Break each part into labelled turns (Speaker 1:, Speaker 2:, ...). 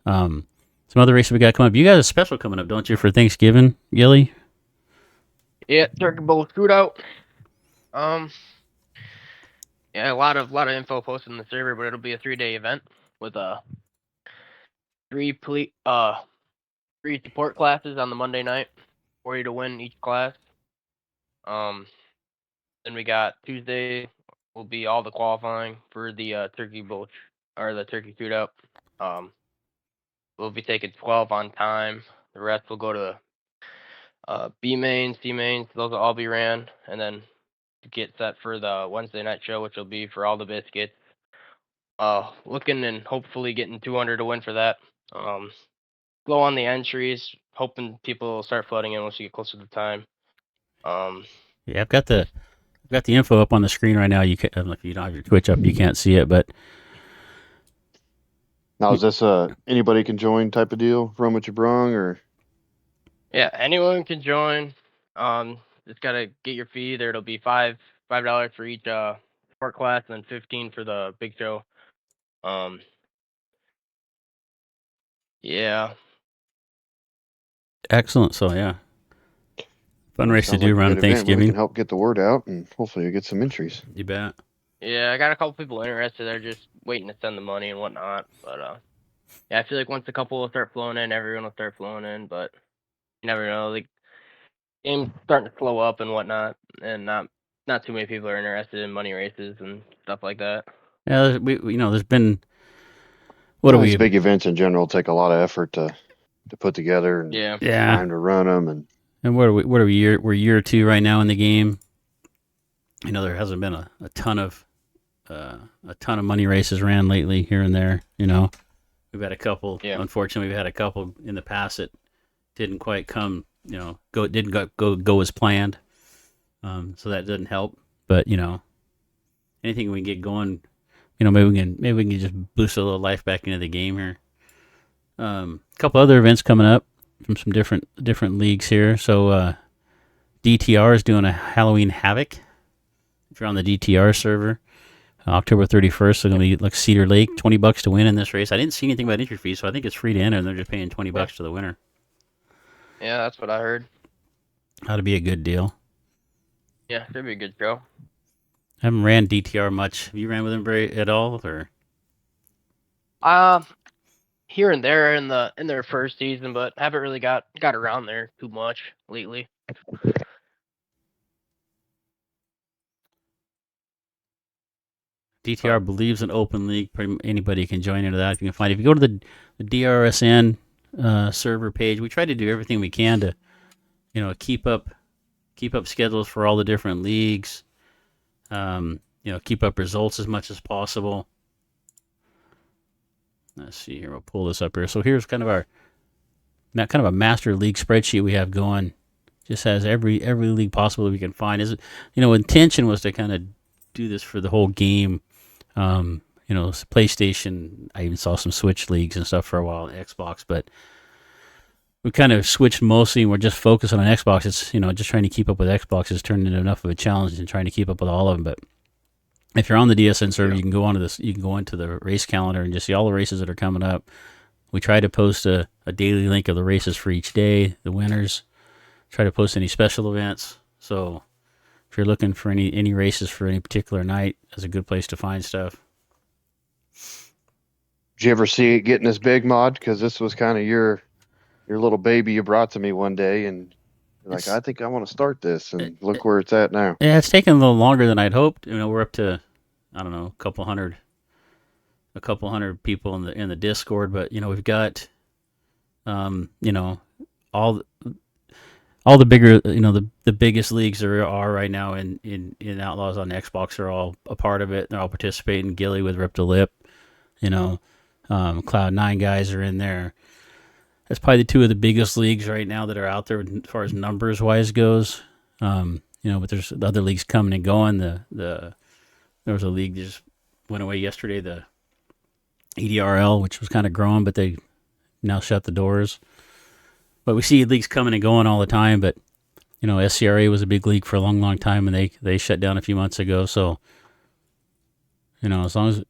Speaker 1: Some other races we got coming up. You got a special coming up, don't you, for Thanksgiving, Gilly?
Speaker 2: Yeah, Turkey Bowl shootout. Um, yeah, a lot of info posted in the server, but it'll be a 3-day event with three ple- uh three support classes on the Monday night, 40 to win each class. Then we got Tuesday will be all the qualifying for the Turkey Bowl or the Turkey shootout. Um, we'll be taking 12 on time. The rest will go to B mains, C mains. Those will all be ran, and then get set for the Wednesday night show, which will be for all the biscuits. Looking and hopefully getting 200 to win for that. Slow on the entries, hoping people will start flooding in once you get closer to the time.
Speaker 1: Yeah, I've got the info up on the screen right now. If you don't have your Twitch up, you can't see it, but
Speaker 3: Now, is this anybody can join type of deal, run what you brung, or?
Speaker 2: Yeah, anyone can join. Just gotta get your fee. There'll be $5 for each sport class, and then 15 for the big show. Um, yeah,
Speaker 1: excellent. So yeah, fun
Speaker 3: Well,
Speaker 1: race to
Speaker 3: sounds
Speaker 1: do
Speaker 3: like a
Speaker 1: around
Speaker 3: good event where we
Speaker 1: Thanksgiving.
Speaker 3: can help get the word out, and hopefully you get some entries.
Speaker 1: You bet.
Speaker 2: yeah. I got a couple people interested. They're just waiting to send the money and whatnot. But yeah, I feel like once a couple will start flowing in, everyone will start flowing in. But you never know. The game's starting to slow up and whatnot, and not too many people are interested in money races and stuff like that.
Speaker 1: Yeah, there's been what do
Speaker 3: Well, these
Speaker 1: we?
Speaker 3: big events in general take a lot of effort to put together and
Speaker 2: Yeah.
Speaker 1: Yeah,
Speaker 3: time to run them, and
Speaker 1: and what are we? What are we? We're year two right now in the game. There hasn't been a ton of money races ran lately here and there. We've had a couple.
Speaker 2: Yeah.
Speaker 1: Unfortunately, we've had a couple in the past that didn't quite come. Didn't go as planned. So that doesn't help. But anything we can get going, maybe we can just boost a little life back into the game here. A couple other events coming up from some different leagues here. So DTR is doing a Halloween Havoc. If you're on the DTR server, October 31st, so going to be like Cedar Lake, $20 to win in this race. I didn't see anything about entry fees, so I think it's free to enter, and they're just paying $20 to the winner.
Speaker 2: Yeah, that's what I heard.
Speaker 1: Ought to be a good deal.
Speaker 2: Yeah, should be a good show.
Speaker 1: I haven't ran DTR much. Have you ran with him at all, or?
Speaker 2: Here and there in their first season, but haven't really got around there too much lately.
Speaker 1: DTR believes in open league. Anybody can join into that. If you can find it. If you go to the DRSN server page, we try to do everything we can to, keep up schedules for all the different leagues. Keep up results as much as possible. Let's see here. We'll pull this up here. So here's kind of a master league spreadsheet we have going. Just has every league possible that we can find. Intention was to kind of do this for the whole game. PlayStation. I even saw some Switch leagues and stuff for a while, Xbox, but we kind of switched mostly. We're just focusing on Xbox. It's just trying to keep up with Xbox has turned into enough of a challenge and trying to keep up with all of them. But if you're on the DSN server, you can go onto this. You can go into the race calendar and just see all the races that are coming up. We try to post a daily link of the races for each day, the winners. Try to post any special events. So if you're looking for any races for any particular night, that's a good place to find stuff.
Speaker 3: Did you ever see it getting this big, Mod? Because this was kind of your little baby you brought to me one day, and you're like, I think I want to start this, and look where it's at now.
Speaker 1: Yeah, it's taken a little longer than I'd hoped. We're up to, I don't know, a couple hundred people in the Discord, but we've got, all the bigger, the biggest leagues there are right now in Outlaws on Xbox are all a part of it. They're all participating. Gilly with Ript The Lip, Cloud9 guys are in there. That's probably the two of the biggest leagues right now that are out there as far as numbers wise goes. But there's other leagues coming and going. There was a league that just went away yesterday, the EDRL, which was kind of growing, but they now shut the doors. But we see leagues coming and going all the time. But SCRA was a big league for a long, long time, and they shut down a few months ago. So as long as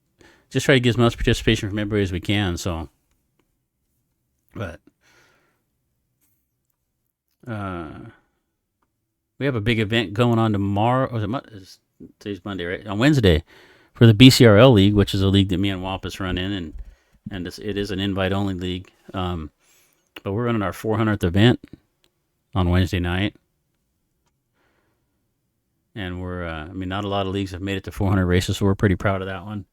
Speaker 1: just try to get as much participation from everybody as we can. So But we have a big event going on tomorrow. Today's Monday, right? On Wednesday for the BCRL League, which is a league that me and Wampus run in, and it is an invite-only league. But we're running our 400th event on Wednesday night. And not a lot of leagues have made it to 400 races, so we're pretty proud of that one.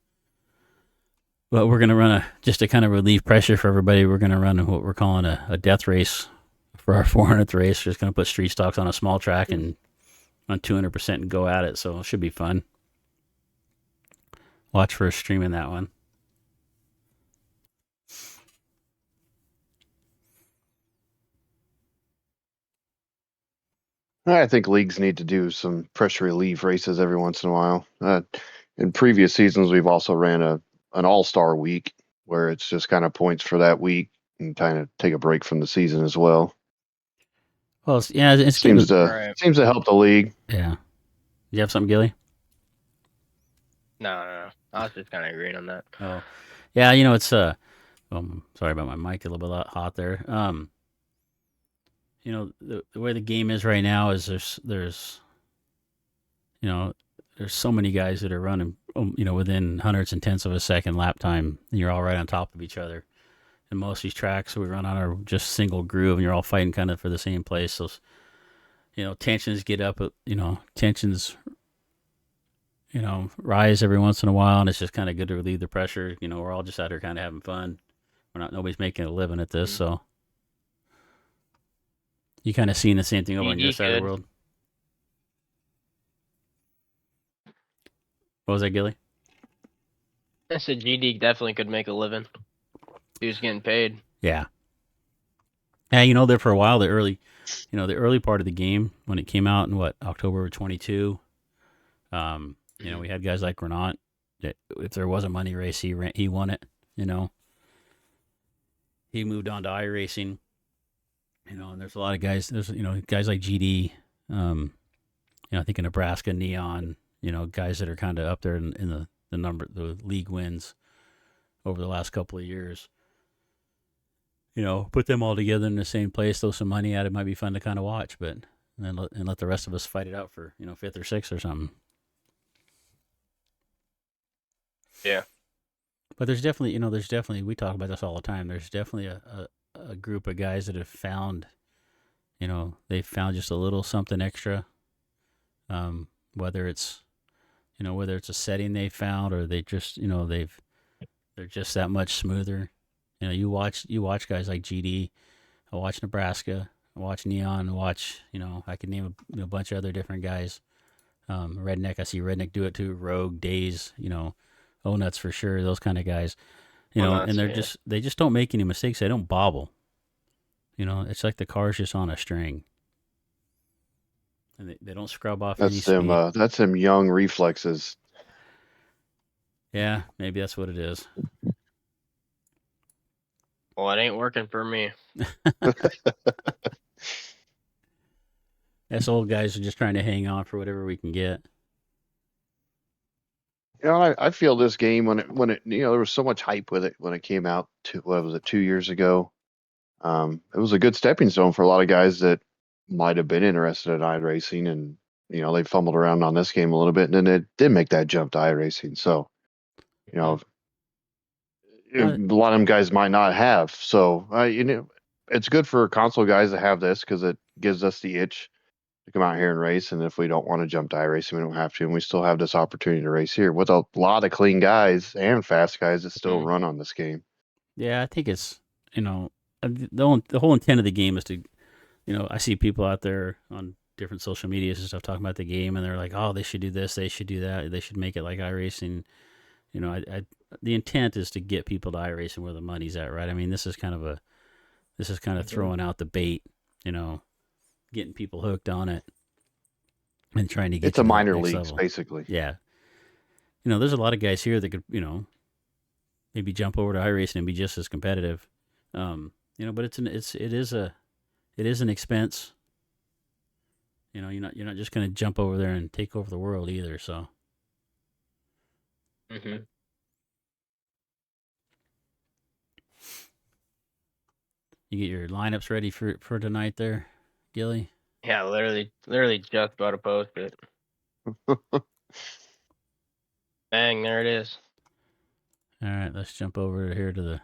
Speaker 1: But we're going to run just to kind of relieve pressure for everybody, we're going to run what we're calling a death race for our 400th race. We're just going to put street stocks on a small track and on 200% and go at it, so it should be fun. Watch for us streaming that one.
Speaker 3: I think leagues need to do some pressure relief races every once in a while. In previous seasons, we've also ran an all-star week where it's just kind of points for that week and kind of take a break from the season as well.
Speaker 1: Well, it
Speaker 3: seems to help the league.
Speaker 1: Yeah. You have something, Gilly?
Speaker 2: No. I was just kind of agreeing on that.
Speaker 1: Oh, yeah. It's sorry about my mic, a little bit hot there. The way the game is right now is there's so many guys that are running, within hundreds and tenths of a second lap time, and you're all right on top of each other. And most of these tracks we run on are just single groove, and you're all fighting kind of for the same place. So, tensions get up, tensions, rise every once in a while, and it's just kind of good to relieve the pressure. We're all just out here kind of having fun. Nobody's making a living at this, so you kind of seeing the same thing over on your side of the world. What was that, Gilly?
Speaker 2: I said GD definitely could make a living. He was getting paid.
Speaker 1: Yeah. Yeah, there for a while, the early part of the game when it came out in October 22. We had guys like Renault that if there was a money race, he won it. He moved on to iRacing. And there's a lot of guys. There's guys like GD. I think in Nebraska, Neon. Guys that are kind of up there in the league wins over the last couple of years. Put them all together in the same place, throw some money at it, might be fun to kind of watch, but let the rest of us fight it out for fifth or sixth or something.
Speaker 2: Yeah.
Speaker 1: But there's definitely we talk about this all the time. There's definitely a group of guys that have found, they found just a little something extra. Whether it's a setting they found or they just they're just that much smoother. You watch guys like GD. I watch Nebraska. I watch Neon. I watch I could name a bunch of other different guys. Redneck. I see Redneck do it too. Rogue, Days. O-Nuts for sure. Those kind of guys. And they just don't make any mistakes. They don't bobble. It's like the car's just on a string. And they don't scrub off any speed.
Speaker 3: That's them young reflexes.
Speaker 1: Yeah, maybe that's what it is.
Speaker 2: Well, it ain't working for me.
Speaker 1: Us old guys are just trying to hang on for whatever we can get.
Speaker 3: I feel this game when it there was so much hype with it when it came out 2 years ago. It was a good stepping stone for a lot of guys that might have been interested in iRacing, and they fumbled around on this game a little bit, and then it did make that jump to iRacing. So, a lot of them guys might not have. So, it's good for console guys to have this because it gives us the itch to come out here and race. And if we don't want to jump to iRacing, we don't have to, and we still have this opportunity to race here with a lot of clean guys and fast guys that still run on this game.
Speaker 1: Yeah, I think it's the whole intent of the game is to, I see people out there on different social medias and stuff talking about the game, and they're like, oh, they should do this, they should do that, they should make it like iRacing. The intent is to get people to iRacing where the money's at, right? I mean, this is kind of throwing out the bait, getting people hooked on it and trying to get
Speaker 3: it's a minor leagues level. Basically.
Speaker 1: Yeah. There's a lot of guys here that could, maybe jump over to iRacing and be just as competitive. But it is an expense. You're not just going to jump over there and take over the world either. So. You get your lineups ready for tonight there, Gilly?
Speaker 2: Yeah, literally just about to post it. Bang, there it is.
Speaker 1: All right, let's jump over here to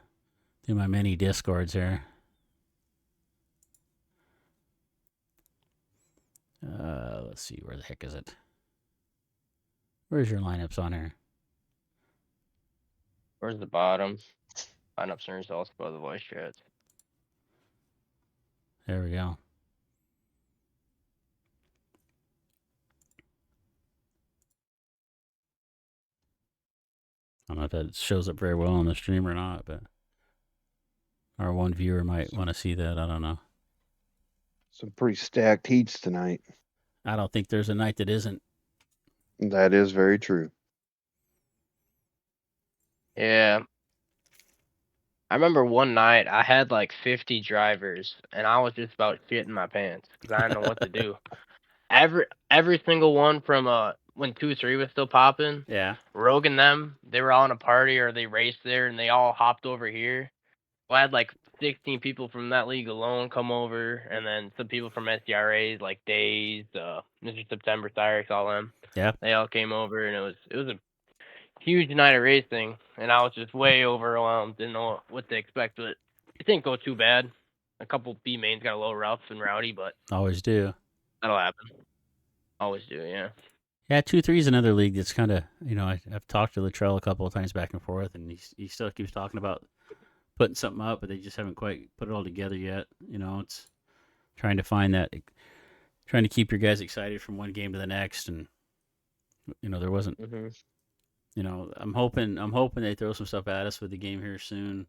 Speaker 1: my mini discords here. Let's see, where the heck is it? Where's your lineups on here?
Speaker 2: Where's the bottom? Lineups and results above the voice chats.
Speaker 1: There we go. I don't know if that shows up very well on the stream or not, but our one viewer might want to see that. I don't know.
Speaker 3: Some pretty stacked heats tonight.
Speaker 1: I don't think there's a night that isn't.
Speaker 3: That is very true.
Speaker 2: Yeah. I remember one night I had like 50 drivers and I was just about shitting my pants because I didn't know what to do. Every single one from when 2-3 was still popping,
Speaker 1: Yeah.
Speaker 2: Rogue and them, they were all in a party or they raced there and they all hopped over here. Well, I had like 16 people from that league alone come over, and then some people from SDRAs like Days, Mr. September, Cyrix, all them.
Speaker 1: Yeah.
Speaker 2: They all came over, and it was a huge night of racing, and I was just way overwhelmed, didn't know what to expect, but it didn't go too bad. A couple B mains got a little rough and rowdy, but
Speaker 1: Always do.
Speaker 2: that'll happen. Always do, yeah.
Speaker 1: Yeah, 2-3 is another league that's kind of, I've talked to Latrell a couple of times back and forth, and he still keeps talking about putting something up, but they just haven't quite put it all together yet. It's trying to find that, trying to keep your guys excited from one game to the next, and there wasn't. I'm hoping they throw some stuff at us with the game here soon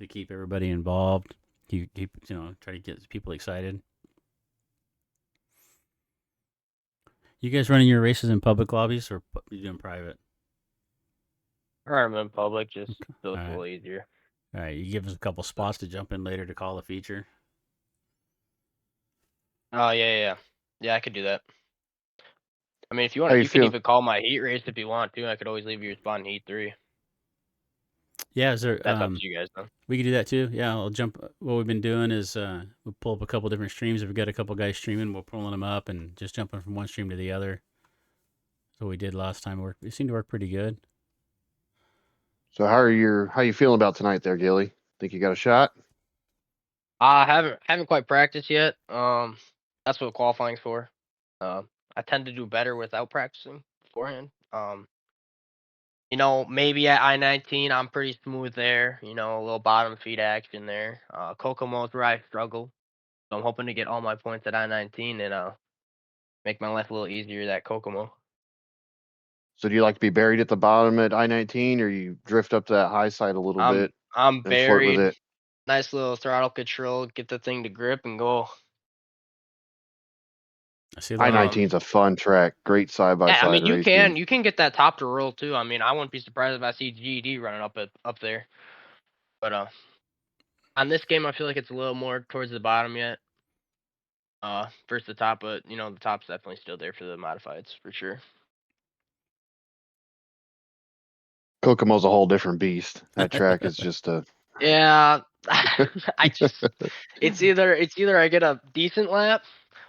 Speaker 1: to keep everybody involved. Keep try to get people excited. You guys running your races in public lobbies or you doing private?
Speaker 2: I'm in public, just
Speaker 1: Okay.
Speaker 2: so it's
Speaker 1: All
Speaker 2: a
Speaker 1: right.
Speaker 2: little easier.
Speaker 1: All right, you give us a couple spots to jump in later to call the feature.
Speaker 2: Oh, yeah. Yeah, I could do that. I mean, if you
Speaker 3: How
Speaker 2: want,
Speaker 3: you
Speaker 2: you can
Speaker 3: feel?
Speaker 2: even call my heat race if you want to. I could always leave your spot in heat 3.
Speaker 1: Yeah, is there?
Speaker 2: That's up to you guys, though.
Speaker 1: We can do that too. Yeah, I'll jump. What we've been doing is we'll pull up a couple different streams. If we've got a couple guys streaming, we're pulling them up and just jumping from one stream to the other. So we did last time. It seemed to work pretty good.
Speaker 3: So how you feeling about tonight there, Gilly? Think you got a shot?
Speaker 2: I haven't quite practiced yet. That's what qualifying's for. I tend to do better without practicing beforehand. Maybe at I-19 I'm pretty smooth there. A little bottom feed action there. Kokomo's where I struggle. So I'm hoping to get all my points at I-19 and make my life a little easier at Kokomo.
Speaker 3: So do you like to be buried at the bottom at I-19, or you drift up to that high side a little bit
Speaker 2: I'm
Speaker 3: and flirt with
Speaker 2: buried.
Speaker 3: it?
Speaker 2: Nice little throttle control, get the thing to grip and go.
Speaker 1: I see a lot of
Speaker 3: I-19 is a fun track, great side by
Speaker 2: Yeah, I
Speaker 3: side
Speaker 2: mean you
Speaker 3: racing.
Speaker 2: can get that top to roll too. I mean I wouldn't be surprised if I see GED running up there. But on this game I feel like it's a little more towards the bottom yet. Versus the top, but the top's definitely still there for the modifieds for sure.
Speaker 3: Kokomo's a whole different beast. That track is just a
Speaker 2: Yeah, it's either I get a decent lap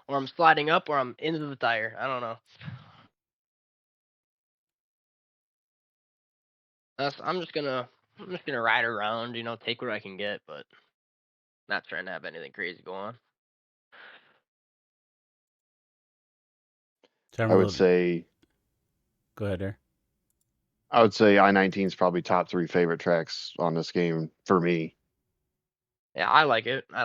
Speaker 2: or I'm sliding up or I'm into the tire. I don't know. I'm just gonna ride around, take what I can get, but not trying to have anything crazy go on.
Speaker 3: I would say
Speaker 1: Go ahead there.
Speaker 3: I would say I-19 is probably top 3 favorite tracks on this game for me.
Speaker 2: Yeah, I like it. I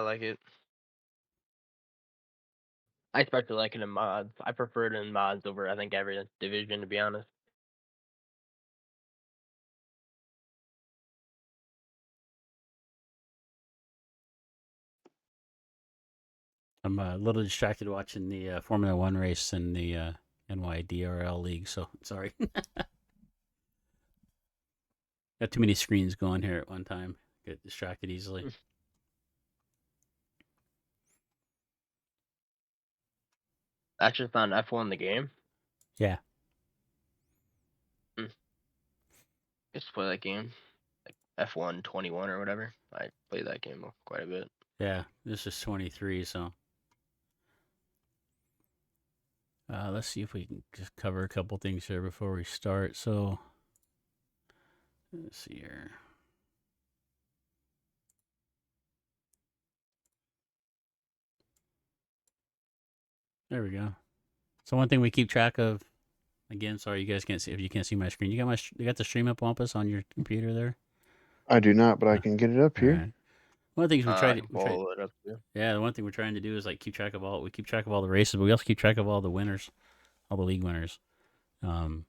Speaker 2: especially like it in mods. I prefer it in mods over I think every division, to be honest.
Speaker 1: I'm a little distracted watching the Formula One race in the NYDRL league, so sorry. Got too many screens going here at one time. Get distracted easily.
Speaker 2: That's just on F1 the game.
Speaker 1: Yeah.
Speaker 2: Just play that game, like F1 21 or whatever. I play that game quite a bit.
Speaker 1: Yeah, this is 23. So let's see if we can just cover a couple things here before we start. So let's see here. There we go. So one thing we keep track of. Again, sorry you guys can't see if you can't see my screen. You got the stream up, Wampus, on your computer there.
Speaker 3: I do not, but I can get it up
Speaker 1: All
Speaker 3: here.
Speaker 1: right. One of the things we
Speaker 2: I
Speaker 1: tried.
Speaker 2: can follow it up too.
Speaker 1: Yeah, the one thing we're trying to do is like keep track of all. We keep track of all the races, but we also keep track of all the winners, all the league winners. So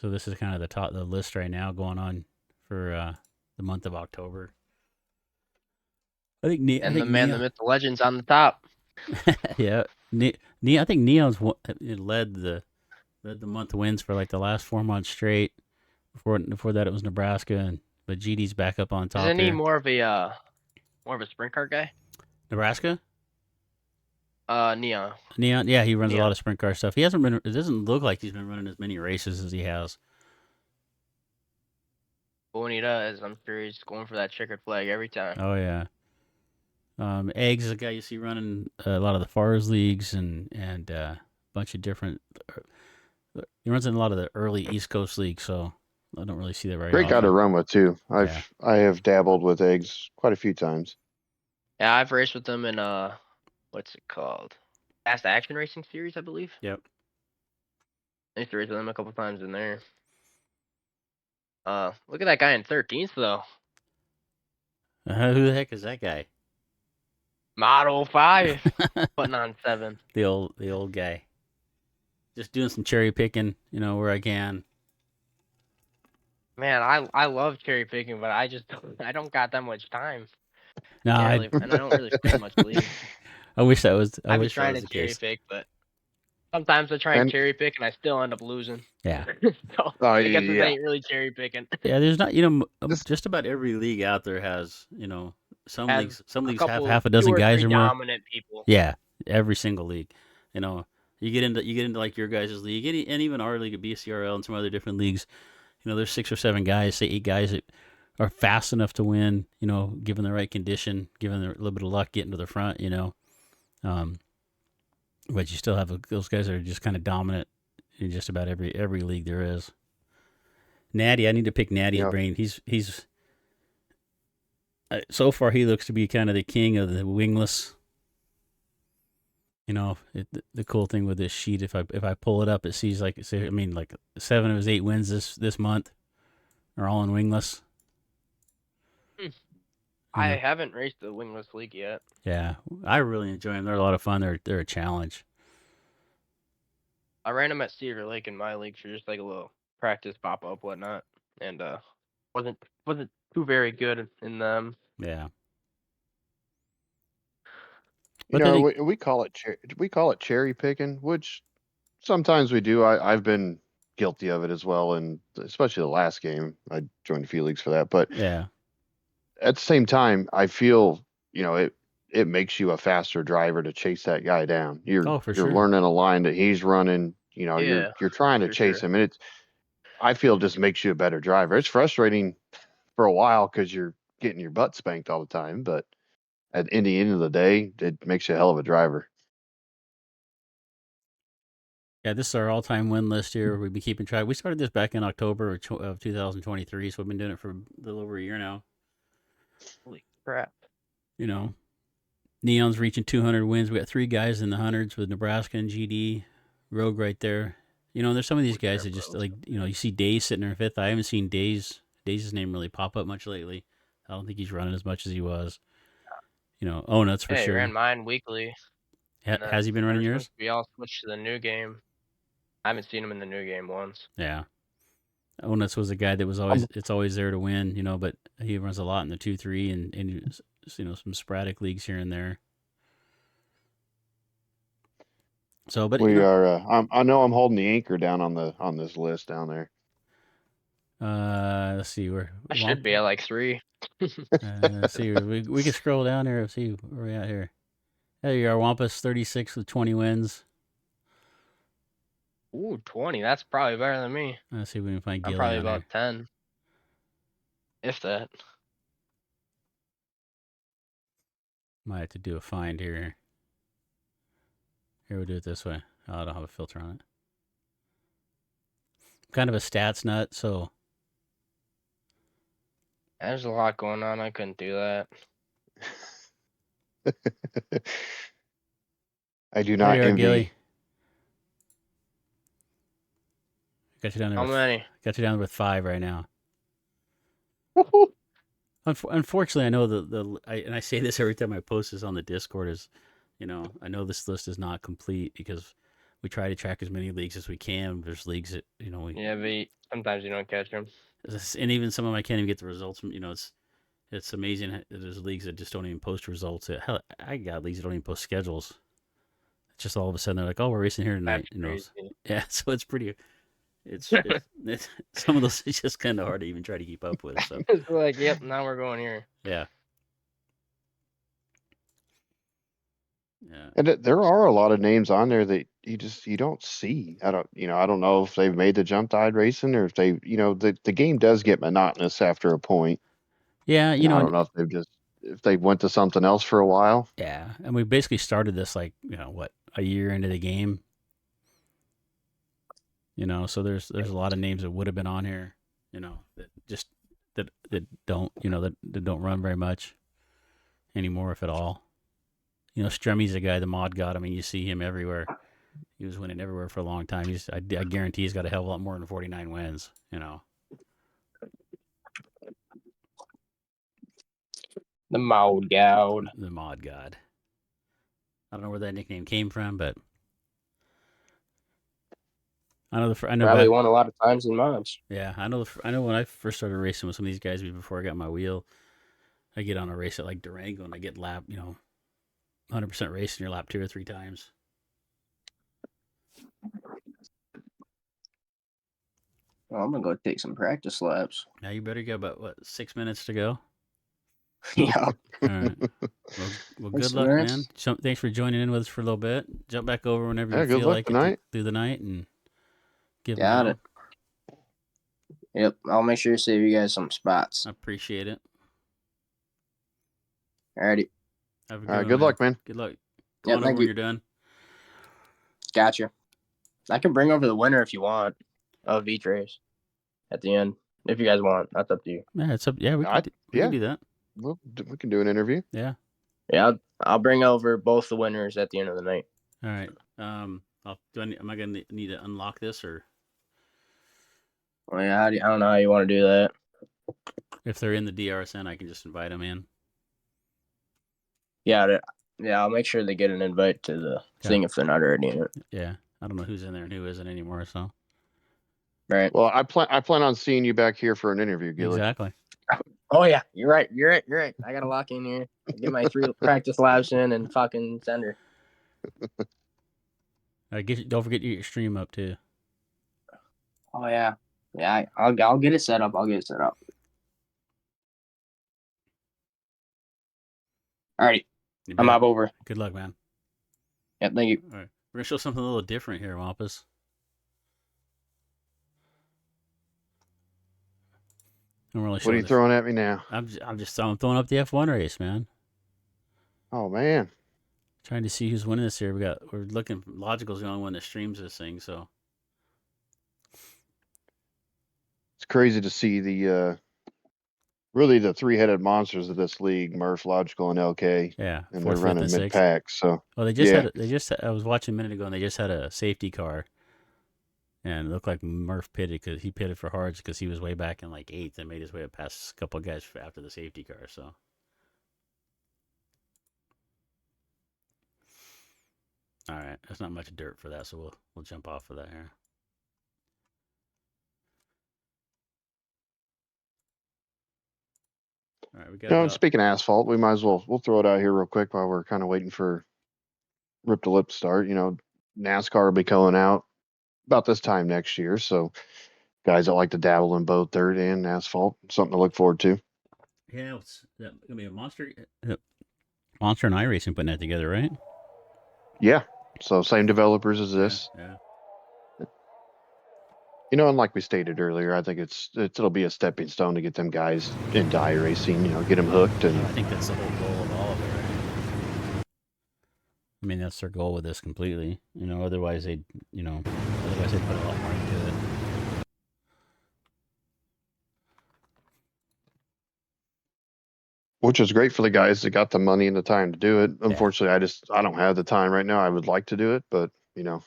Speaker 1: this is kind of the list right now going on for the month of October. I think
Speaker 2: The man, the myth, the legend's on the top.
Speaker 1: yeah, I think Neon's led the month wins for like the last 4 months straight. Before that, it was Nebraska, but GD's back up on top.
Speaker 2: Isn't he
Speaker 1: here.
Speaker 2: more of a sprint car guy?
Speaker 1: Nebraska?
Speaker 2: Neon.
Speaker 1: Yeah, he runs a
Speaker 2: Neon.
Speaker 1: lot of sprint car stuff. He hasn't been. It doesn't look like he's been running as many races as he has.
Speaker 2: But when he does, I'm sure he's going for that checkered flag every time.
Speaker 1: Oh yeah. Eggs is a guy you see running a lot of the FARS leagues and a bunch of different. He runs in a lot of the early East Coast leagues, so I don't really see that very
Speaker 3: Great
Speaker 1: often.
Speaker 3: guy to run with too. I have dabbled with eggs quite a few times.
Speaker 2: Yeah, I've raced with them in what's it called? Fast Action Racing Series, I believe.
Speaker 1: Yep.
Speaker 2: I used to race with them a couple times in there. Look at that guy in 13th though.
Speaker 1: Who the heck is that guy?
Speaker 2: Model 5 putting on 7.
Speaker 1: The old guy. Just doing some cherry picking, where I can.
Speaker 2: Man, I love cherry picking, but I don't got that much time.
Speaker 1: No,
Speaker 2: and I don't really spend much league.
Speaker 1: I wish that was.
Speaker 2: I've been
Speaker 1: wish that
Speaker 2: trying
Speaker 1: was
Speaker 2: to
Speaker 1: the
Speaker 2: cherry
Speaker 1: case.
Speaker 2: pick, but sometimes I try and cherry pick and I still end up losing.
Speaker 1: Yeah.
Speaker 2: So I guess this ain't really cherry picking.
Speaker 1: Yeah, there's not. Just about every league out there has. Some leagues have half a dozen guys or more.
Speaker 2: Dominant people.
Speaker 1: Yeah, every single league. You get into like your guys' league and even our league at BCRL and some other different leagues. There's 6 or 7 guys, say 8 guys that are fast enough to win. Given the right condition, given a little bit of luck getting to the front. But you still have those guys that are just kind of dominant in just about every league there is. Natty, I need to pick Natty's brain. He's so far he looks to be kind of the king of the wingless. The cool thing with this sheet, if I pull it up, it sees like 7 of his 8 wins this month are all in wingless.
Speaker 2: I haven't raced the wingless league yet.
Speaker 1: Yeah, I really enjoy them. They're a lot of fun. They're a challenge.
Speaker 2: I ran them at Cedar Lake in my league for just like a little practice, pop up, whatnot, and wasn't too very good in them.
Speaker 1: Yeah.
Speaker 3: We call it cherry picking, which sometimes we do. I've been guilty of it as well, and especially the last game, I joined a few leagues for that. But
Speaker 1: yeah,
Speaker 3: at the same time, I feel it makes you a faster driver to chase that guy down. You're learning a line that he's running. You're trying to chase him, and I feel it just makes you a better driver. It's frustrating for a while because you're getting your butt spanked all the time, but in the end of the day, it makes you a hell of a driver.
Speaker 1: Yeah, this is our all-time win list here. We've been keeping track. We started this back in October of 2023, so we've been doing it for a little over a year now.
Speaker 2: Holy crap.
Speaker 1: Neon's reaching 200 wins. We got 3 guys in the hundreds with Nebraska and GD. Rogue right there. There's some of these guys that just you see Days sitting there in 5th. I haven't seen Days' name really pop up much lately. I don't think he's running as much as he was. Nuts for sure.
Speaker 2: I ran mine weekly.
Speaker 1: Has he been running yours?
Speaker 2: We all switched to the new game. I haven't seen him in the new game once.
Speaker 1: Yeah. Nuts was a guy that was always there to win, but he runs a lot in the 2-3 and some sporadic leagues here and there. So, but
Speaker 3: we are. I know I'm holding the anchor down on this list down there.
Speaker 1: Let's see where
Speaker 2: I should be at like 3.
Speaker 1: Let's see. We can scroll down here. See where we at here. There you are, Wampus, 36 with 20 wins.
Speaker 2: Ooh, 20. That's probably better than me.
Speaker 1: Let's see if we can find Gilly.
Speaker 2: I'm probably about 10. If that.
Speaker 1: Might have to do a find here. Here, we'll do it this way. Oh, I don't have a filter on it. I'm kind of a stats nut, so
Speaker 2: There's a lot going on. I couldn't do that.
Speaker 3: I do
Speaker 1: there
Speaker 3: not
Speaker 1: you are,
Speaker 3: envy.
Speaker 1: Gilly. Got you down there.
Speaker 2: How many?
Speaker 1: Got you down with 5 right now. Unfortunately, I know and I say this every time I post this on the Discord is, I know this list is not complete because we try to track as many leagues as we can. There's leagues that
Speaker 2: Yeah, but sometimes you don't catch them.
Speaker 1: and even some of them I can't even get the results from. It's amazing that there's leagues that just don't even post results. Hell, I got leagues that don't even post schedules. It's just all of a sudden they're like, "Oh, we're racing here tonight."
Speaker 2: That's crazy.
Speaker 1: Yeah, so it's pretty. It's some of those it's just kind of hard to even try to keep up with. So
Speaker 2: It's like, yep, now we're going here.
Speaker 1: yeah. Yeah.
Speaker 3: And there are a lot of names on there that you don't see. I don't know if they've made the jump to iRacing or if the game does get monotonous after a point.
Speaker 1: Yeah,
Speaker 3: I don't know if they went to something else for a while.
Speaker 1: Yeah, and we basically started this like a year into the game. So there's a lot of names that would have been on here, that just that don't that don't run very much anymore, if at all. Strummy's a guy the mod got. I mean, you see him everywhere. He was winning everywhere for a long time. I guarantee he's got a hell of a lot more than 49 wins.
Speaker 2: The mod god.
Speaker 1: The mod god. I don't know where that nickname came from, but I know
Speaker 2: Probably won a lot of times in mods.
Speaker 1: Yeah, I know when I first started racing with some of these guys before I got my wheel, I get on a race at like Durango and I get lap, 100% racing your lap 2 or 3 times.
Speaker 4: Well, I'm gonna go take some practice laps.
Speaker 1: Now you better get about 6 minutes to go.
Speaker 4: Yeah.
Speaker 1: All right. Well, good luck, man. Thanks for joining in with us for a little bit. Jump back over whenever you feel like it through the night and give
Speaker 4: Got it. Yep, I'll make sure to save you guys some spots.
Speaker 1: I appreciate it.
Speaker 4: Alrighty.
Speaker 1: Have a good one,
Speaker 3: good luck, man.
Speaker 1: Good luck. Go on over when you're done.
Speaker 4: Gotcha. I can bring over the winner if you want of each race at the end. If you guys want, that's up to you.
Speaker 1: Yeah, it's up. Yeah, we can do that.
Speaker 3: We can do an interview.
Speaker 1: Yeah.
Speaker 4: Yeah, I'll bring over both the winners at the end of the night.
Speaker 1: All right. Am I gonna need to unlock this or?
Speaker 4: Well, yeah, I don't know how you want to do that.
Speaker 1: If they're in the DRSN, I can just invite them in.
Speaker 4: Yeah, I'll make sure they get an invite to the thing if they're not already in it.
Speaker 1: Yeah, I don't know who's in there and who isn't anymore. So.
Speaker 4: Right.
Speaker 3: Well, I plan on seeing you back here for an interview, Gilly.
Speaker 1: Exactly.
Speaker 4: Oh yeah, you're right. I gotta lock in here, get my 3 practice laps in, and fucking send her.
Speaker 1: Don't forget your stream up too.
Speaker 4: Oh yeah, I'll get it set up. Alrighty, I'm up over.
Speaker 1: Good luck, man.
Speaker 4: Yeah, thank you.
Speaker 1: All right, we're gonna show something a little different here, Wampus.
Speaker 3: What are you throwing at me now?
Speaker 1: I'm throwing up the F1 race, man.
Speaker 3: Oh man.
Speaker 1: Trying to see who's winning this here. We're looking. Logical's the only one that streams this thing, so
Speaker 3: it's crazy to see the 3-headed monsters of this league: Murph, Logical, and LK.
Speaker 1: Yeah,
Speaker 3: and they're running mid-pack. So
Speaker 1: well, I was watching a minute ago, and they just had a safety car, and it looked like Murph pitted because he pitted for hards because he was way back in like 8th and made his way up past a couple of guys after the safety car. So. All right, that's not much dirt for that, so we'll jump off of that here. All right, we got.
Speaker 3: Speaking of asphalt, we might as we'll throw it out here real quick while we're kind of waiting for Ript The Lip to start. NASCAR will be going out about this time next year, so guys that like to dabble in both dirt and asphalt, something to look forward to.
Speaker 1: Yeah, it's gonna be a Monster and iRacing putting that together, right?
Speaker 3: Yeah. So same developers as this.
Speaker 1: Yeah.
Speaker 3: And like we stated earlier, I think it'll be a stepping stone to get them guys into iRacing. Get them hooked, and
Speaker 1: I think that's the whole goal of all of it, right? I mean, that's their goal with this completely. You know, otherwise they'd put a lot more into it.
Speaker 3: Which is great for the guys that got the money and the time to do it. Unfortunately, I don't have the time right now. I would like to do it, but you know.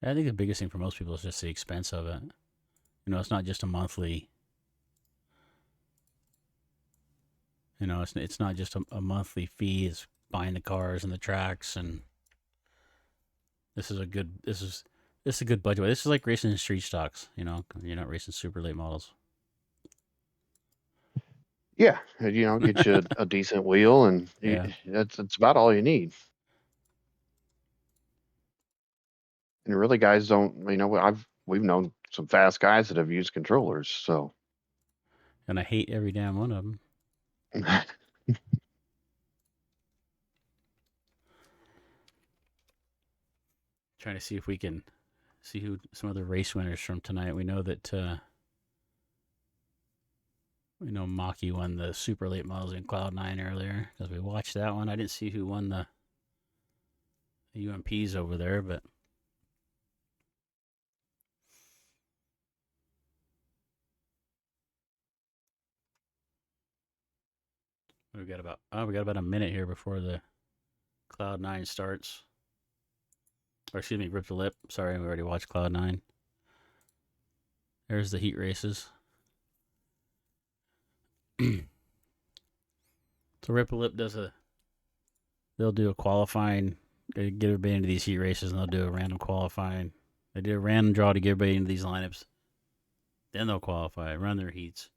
Speaker 1: I think the biggest thing for most people is just the expense of it. You know, it's not just a monthly. You know, it's not just a monthly fee. It's buying the cars and the tracks, and this is a good budget. This is like racing in street stocks. You know, you're not racing super late models.
Speaker 3: Yeah, you know, get you a decent wheel, and that's about all you need. And really, guys don't. You know, we've known some fast guys that have used controllers, so.
Speaker 1: And I hate every damn one of them. Trying to see if we can see who some other race winners from tonight. We know that Maki won the super late models in Cloud9 earlier because we watched that one. I didn't see who won the UMPs over there, but we got about a minute here before the Cloud9 starts. Or excuse me, Ript The Lip. Sorry, we already watched Cloud9. There's the heat races. So Ript The Lip they'll do a qualifying, get everybody into these heat races, and they'll do a random qualifying. They do a random draw to get everybody into these lineups. Then they'll qualify, run their heats,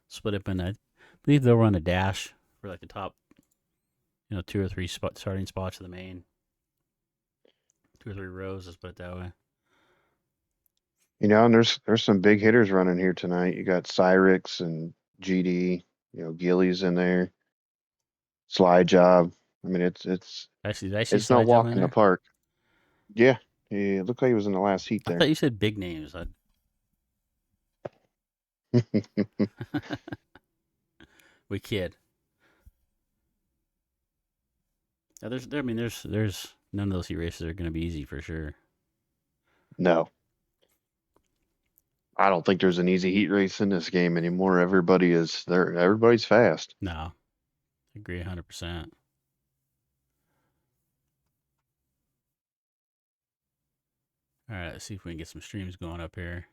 Speaker 1: split up in I believe they'll run a dash for like the top, 2 or 3 starting spots of the main. 2 or 3 rows, let's put it that way.
Speaker 3: You know, and there's some big hitters running here tonight. You got Cyrix and GD, Gillies in there. Slide Job. I mean, it's
Speaker 1: it's
Speaker 3: no walk in the park. Yeah, it looked like he was in the last heat there.
Speaker 1: I thought you said big names. We kid. Now, there's none of those heat races are going to be easy for sure.
Speaker 3: No. I don't think there's an easy heat race in this game anymore. Everybody's fast.
Speaker 1: No. I agree 100%. All right, let's see if we can get some streams going up here.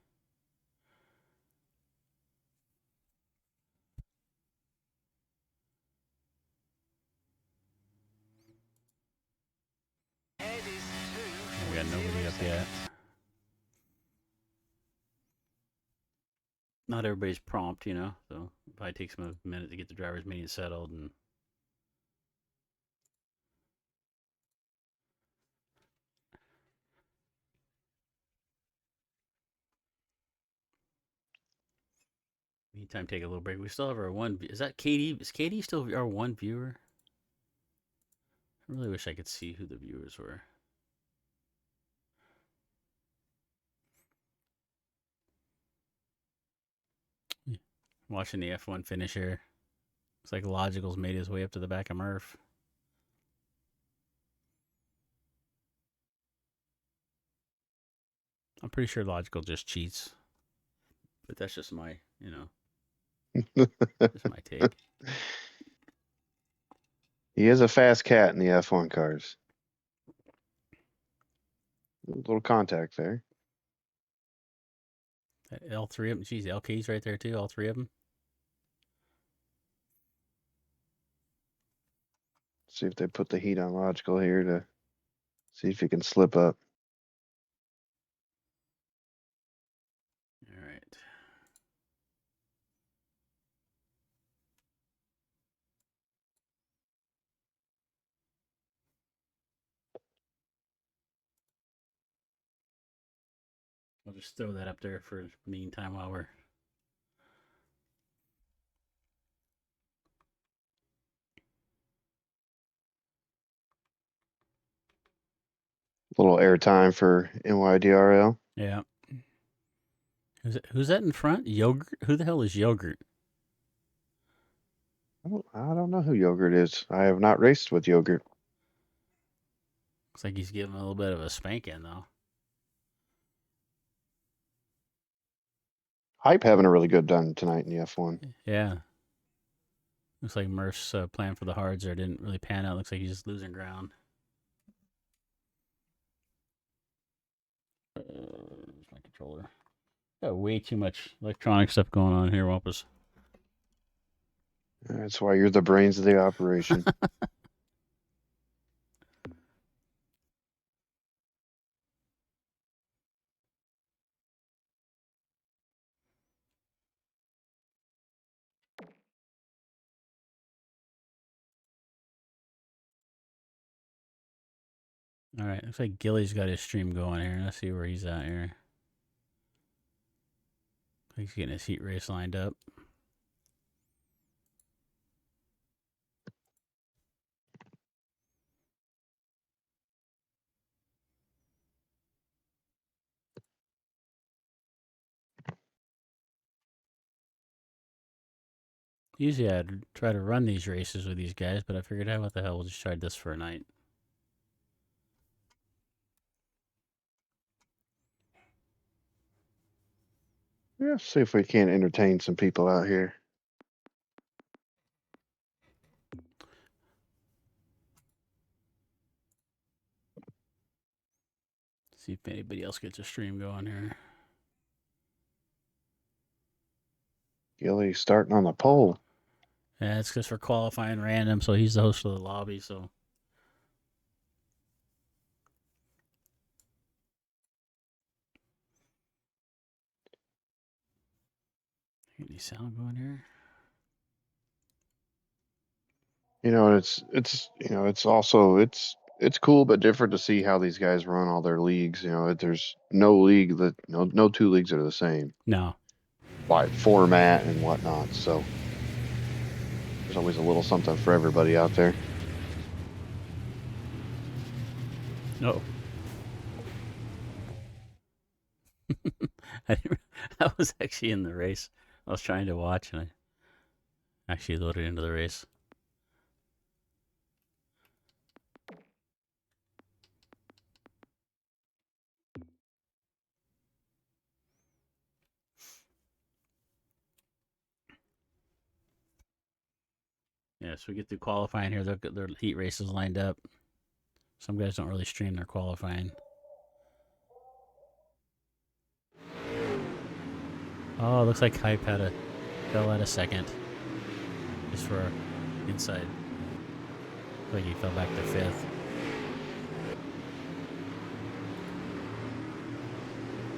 Speaker 1: We got nobody up yet. Not everybody's prompt, so it probably takes them a minute to get the driver's meeting settled. And meantime, take a little break. We still have our one. Is that Katie? Is Katie still our one viewer? I really wish I could see who the viewers were. Watching the F1 finish here. Looks like Logical's made his way up to the back of Murph. I'm pretty sure Logical just cheats. But that's just my, just my take.
Speaker 3: He is a fast cat in the F1 cars. A little contact there.
Speaker 1: All 3 of them. Geez, LK's right there too. All 3 of them.
Speaker 3: See if they put the heat on Logical here to see if he can slip up.
Speaker 1: All right. I'll just throw that up there for the meantime while we're.
Speaker 3: A little airtime for NYDRL.
Speaker 1: Yeah. Who's that in front? Yogurt? Who the hell is Yogurt?
Speaker 3: I don't know who Yogurt is. I have not raced with Yogurt.
Speaker 1: Looks like he's giving a little bit of a spanking, though.
Speaker 3: Hype having a really good done tonight in the F1.
Speaker 1: Yeah. Looks like Murph's plan for the hards there didn't really pan out. Looks like he's just losing ground. Where's my controller? Got way too much electronic stuff going on here, Wampus.
Speaker 3: That's why you're the brains of the operation.
Speaker 1: All right, looks like Gilly's got his stream going here. Let's see where he's at here. He's getting his heat race lined up. Usually I'd try to run these races with these guys, but I figured, hey, what the hell, we'll just try this for a night.
Speaker 3: Yeah, see if we can't entertain some people out here.
Speaker 1: See if anybody else gets a stream going here.
Speaker 3: Gilly starting on the pole.
Speaker 1: Yeah, it's because we're qualifying random, so he's the host of the lobby, so. Any sound going here?
Speaker 3: You know, it's cool but different to see how these guys run all their leagues. You know, there's no league that no two leagues are the same
Speaker 1: No.
Speaker 3: by format and whatnot. So there's always a little something for everybody out there.
Speaker 1: No. I was actually in the race. I was trying to watch, and I actually loaded into the race. Yeah, so we get through qualifying here. Their heat races lined up. Some guys don't really stream their qualifying. Oh, looks like Hype fell at a second. Just for inside. Looks like he fell back to 5th.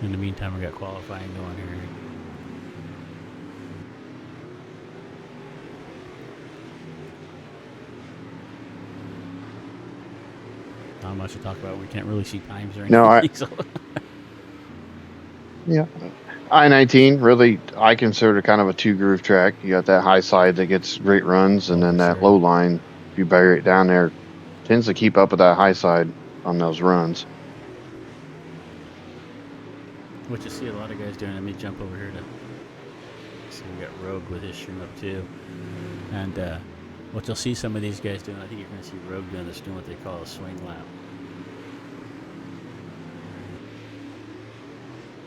Speaker 1: In the meantime, we got qualifying going here. Not much to talk about. We can't really see times or anything.
Speaker 3: No, yeah. I-19, really, I consider kind of a two-groove track. You got that high side that gets great runs, and then that low line, if you bury it down there, tends to keep up with that high side on those runs.
Speaker 1: What you see a lot of guys doing. Let me jump over here to see. We got Rogue with his stream up too, and what you'll see some of these guys doing. I think you're going to see Rogue doing this, doing what they call a swing lap.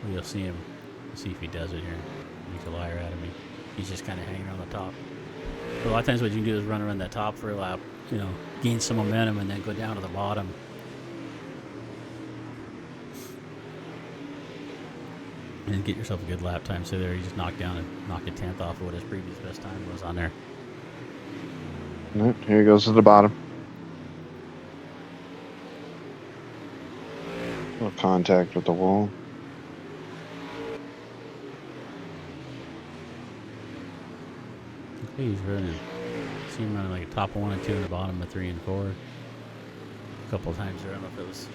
Speaker 1: Well, you'll see him. See if he does it here. He's a liar out of me. He's just kind of hanging on the top. But a lot of times what you can do is run around that top for a lap, you know, gain some momentum and then go down to the bottom. And get yourself a good lap time. So there, you just knocked a 10th off of what his previous best time was on there.
Speaker 3: Here he goes to the bottom. No contact with the wall.
Speaker 1: He's running. See him running like a top 1 and 2 and the bottom of 3 and 4. A couple of times there. I don't know if it was.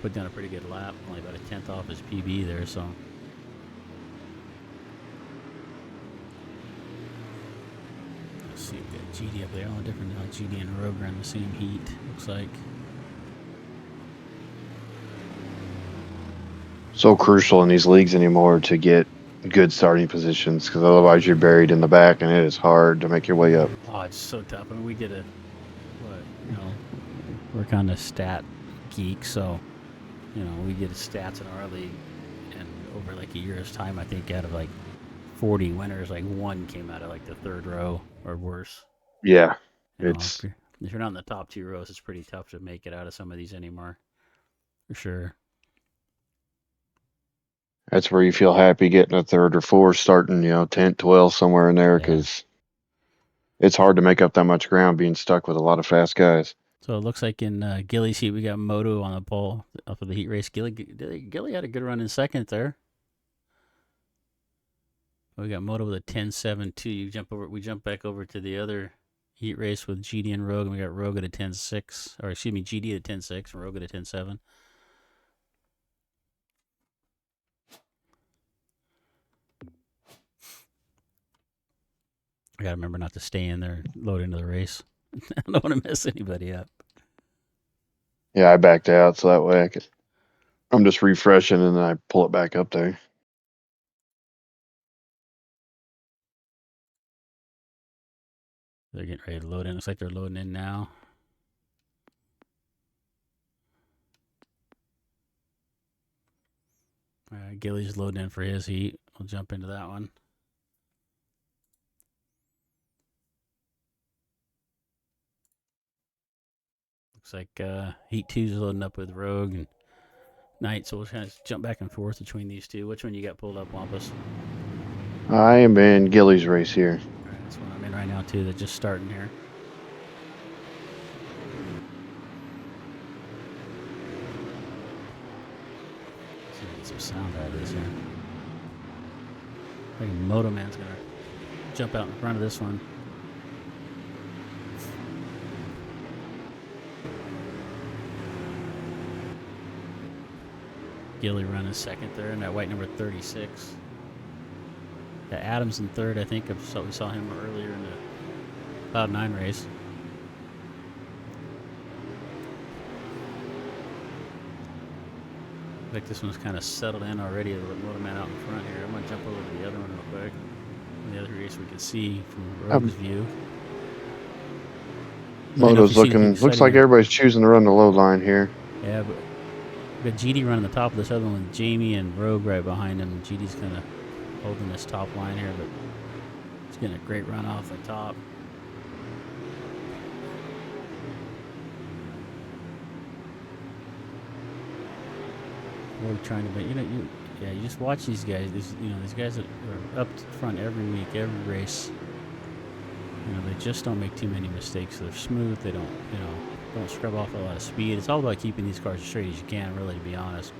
Speaker 1: Put down a pretty good lap. Only about a 10th off his PB there, so. Let's see, we got GD up there. All different. GD and Rogue are in the same heat, looks like.
Speaker 3: So crucial in these leagues anymore to get good starting positions, because otherwise you're buried in the back, and it is hard to make your way up.
Speaker 1: Oh, it's so tough. I mean, we did we're kind of stat geeks, so we did stats in our league, and over like a year's time, I think out of like 40 winners, like one came out of like the third row or worse.
Speaker 3: Yeah,
Speaker 1: If you're not in the top 2 rows, it's pretty tough to make it out of some of these anymore, for sure.
Speaker 3: That's where you feel happy getting a third or fourth, starting 10th, 12th, somewhere in there, because it's hard to make up that much ground being stuck with a lot of fast guys.
Speaker 1: So it looks like in Gilly's heat, we got Moto on the pole up for the heat race. Gilly had a good run in second there. We got Moto with a 10.72. We jump back over to the other heat race with GD and Rogue, and we got Rogue at a 10.6, or excuse me, GD at a 10.6 and Rogue at a 10.7. I gotta remember not to stay in there, load into the race. I don't want to mess anybody up.
Speaker 3: Yeah, I backed out so that way I'm just refreshing and then I pull it back up there.
Speaker 1: They're getting ready to load in. Looks like they're loading in now. All right, Gilly's loading in for his heat. We'll jump into that one. Looks like Heat 2's loading up with Rogue and Knight, so we'll kind of jump back and forth between these two. Which one you got pulled up, Wampus?
Speaker 3: I am in Gilly's race here.
Speaker 1: All right, that's what I'm in right now, too. They're just starting here. Let's see if we get some sound out of this here. I think Moto Man's going to jump out in front of this one. Gilly running second there, and that white number 36. Yeah, Adams in third, I think. We saw him earlier in the Cloud 9 race. I think this one's kind of settled in already. The Motorman out in front here. I'm going to jump over to the other one real quick. The other race we can see from Rogue's view.
Speaker 3: Moto's looks like everybody's choosing to run the low line here.
Speaker 1: Yeah, but we got GD running the top of this other one. Jamie and Rogue right behind him. GD's kind of holding this top line here, but he's getting a great run off the top. We're trying to, but you just watch these guys. These guys that are up front every week, every race. They just don't make too many mistakes. They're smooth. They don't scrub off a lot of speed. It's all about keeping these cars as straight as you can, really, to be honest.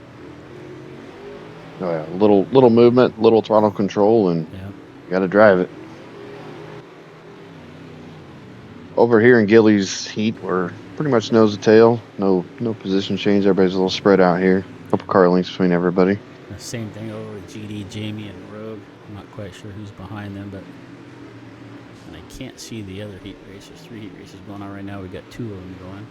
Speaker 3: Oh yeah, little movement, little throttle control, and you got to drive it. Over here in Gilly's heat, we're pretty much nose to tail. No position change. Everybody's a little spread out here. A couple car lengths between everybody.
Speaker 1: The same thing over with GD, Jamie, and Rogue. I'm not quite sure who's behind them, but and I can't see the other heat races. 3 heat races going on right now. We got 2 of them going.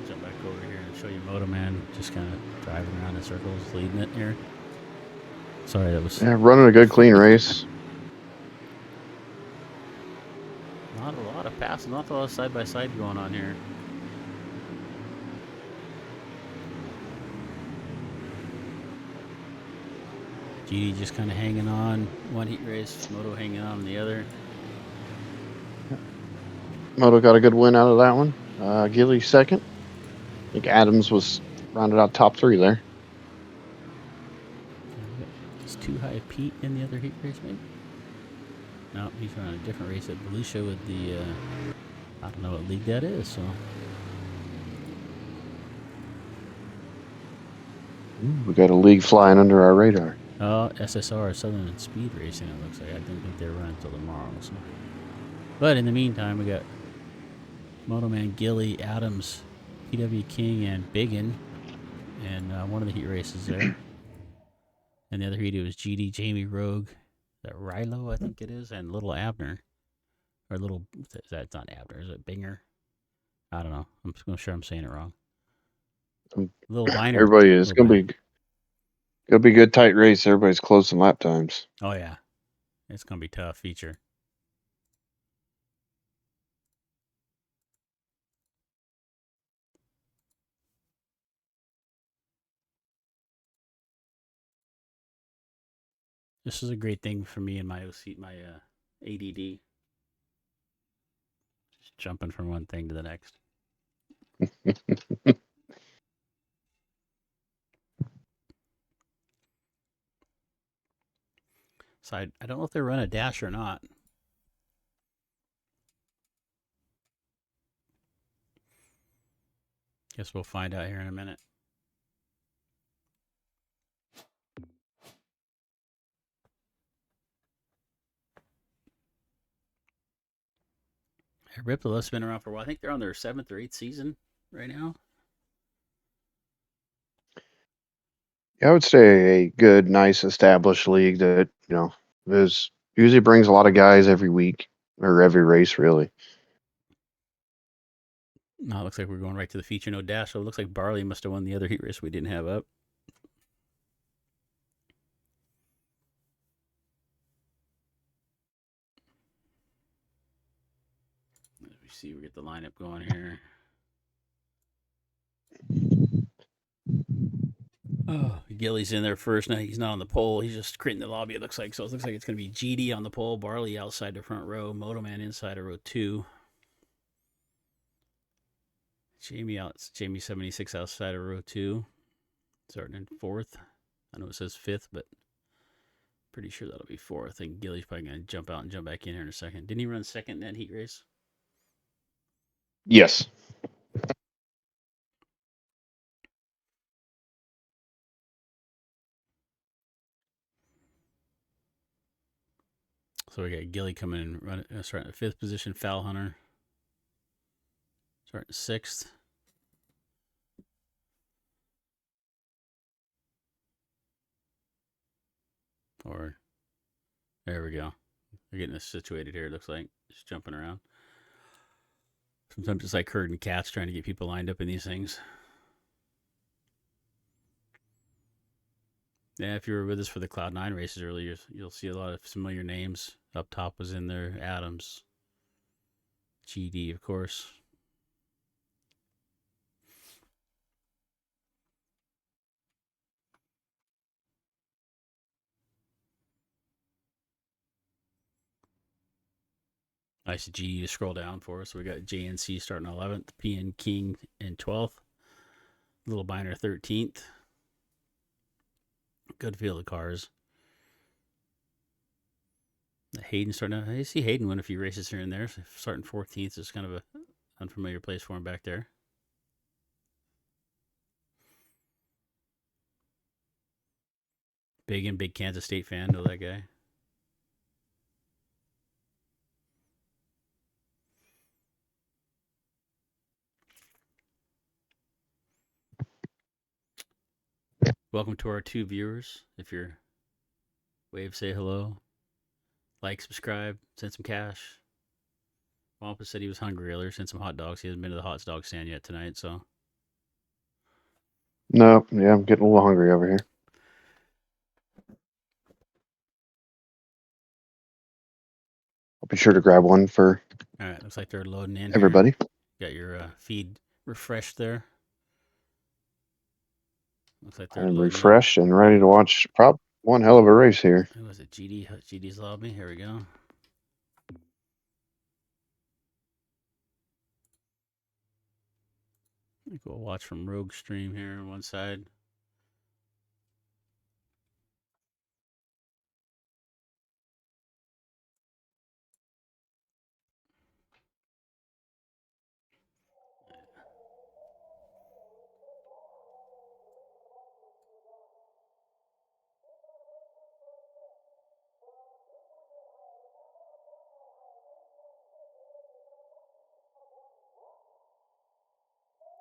Speaker 1: Jump back over here and show you Moto Man just kind of driving around in circles, leading it here. Sorry, that was
Speaker 3: running a good clean race.
Speaker 1: Not a lot of passing, not a lot of side by side going on here. GD just kind of hanging on one heat race, Moto hanging on the other.
Speaker 3: Moto got a good win out of that one. Gilly second. I think Adams was rounded out top 3 there.
Speaker 1: Is too high Pete in the other heat race, maybe? No, he's running a different race at Volusia with the, I don't know what league that is, so.
Speaker 3: We got a league flying under our radar.
Speaker 1: SSR, Southern Speed Racing, it looks like. I didn't think they were running until tomorrow. So. But in the meantime, we got Motoman, Gilly, Adams, PW King, and Biggin. And one of the heat races there. And the other heat was GD, Jamie, Rogue, that Rilo, I think it is, and Little Abner. Or that's not Abner, is it Binger? I don't know. I'm sure I'm saying it wrong. Little Biner.
Speaker 3: Everybody is going to It'll be a good tight race. Everybody's close in lap times.
Speaker 1: Oh yeah, it's gonna be tough feature. This is a great thing for me and my OC, my ADD. Just jumping from one thing to the next. So I don't know if they run a dash or not. Guess we'll find out here in a minute. Ript The Lip's been around for a while. I think they're on their 7th or 8th season right now.
Speaker 3: Yeah, I would say a good, nice, established league that, is usually brings a lot of guys every week or every race, really.
Speaker 1: No, it looks like we're going right to the feature, no dash. So it looks like Barley must have won the other heat race we didn't have up. Let me see, we get the lineup going here. Oh, Gilly's in there first. Now he's not on the pole. He's just creating the lobby, it looks like. So it looks like it's going to be GD on the pole, Barley outside the front row, Motoman inside of row 2. Jamie 76 outside of row 2. Starting in 4th. I know it says 5th, but pretty sure that'll be 4th. I think Gilly's probably going to jump out and jump back in here in a second. Didn't he run second in that heat race?
Speaker 3: Yes.
Speaker 1: So we got Gilly coming in, starting at 5th position, Foul Hunter. Starting 6th. Or, there we go. They're getting this situated here, it looks like. Just jumping around. Sometimes it's like herding cats trying to get people lined up in these things. Yeah, if you were with us for the Cloud9 races earlier, you'll see a lot of familiar names. Up top was in there, Adams. GD, of course. Nice GD to scroll down for us. So we got JNC starting 11th, PN King in 12th, Little Biner 13th. Good field of cars. Hayden starting out. I see Hayden win a few races here and there. Starting 14th is kind of a unfamiliar place for him back there. Big Kansas State fan. Know that guy. Welcome to our 2 viewers. If you're wave, say hello. Like, subscribe, send some cash. Wampus said he was hungry earlier. Sent some hot dogs. He hasn't been to the hot dog stand yet tonight, so.
Speaker 3: No, yeah, I'm getting a little hungry over here. I'll be sure to grab one for
Speaker 1: All right, looks like they're loading in
Speaker 3: everybody.
Speaker 1: Here. Got your feed refreshed there. Looks like they're
Speaker 3: I'm
Speaker 1: loading
Speaker 3: refreshed and ready to watch one hell of a race here.
Speaker 1: in. Who was it? GD's lobby. Here we go. I think we'll watch from Rogue Stream here on one side.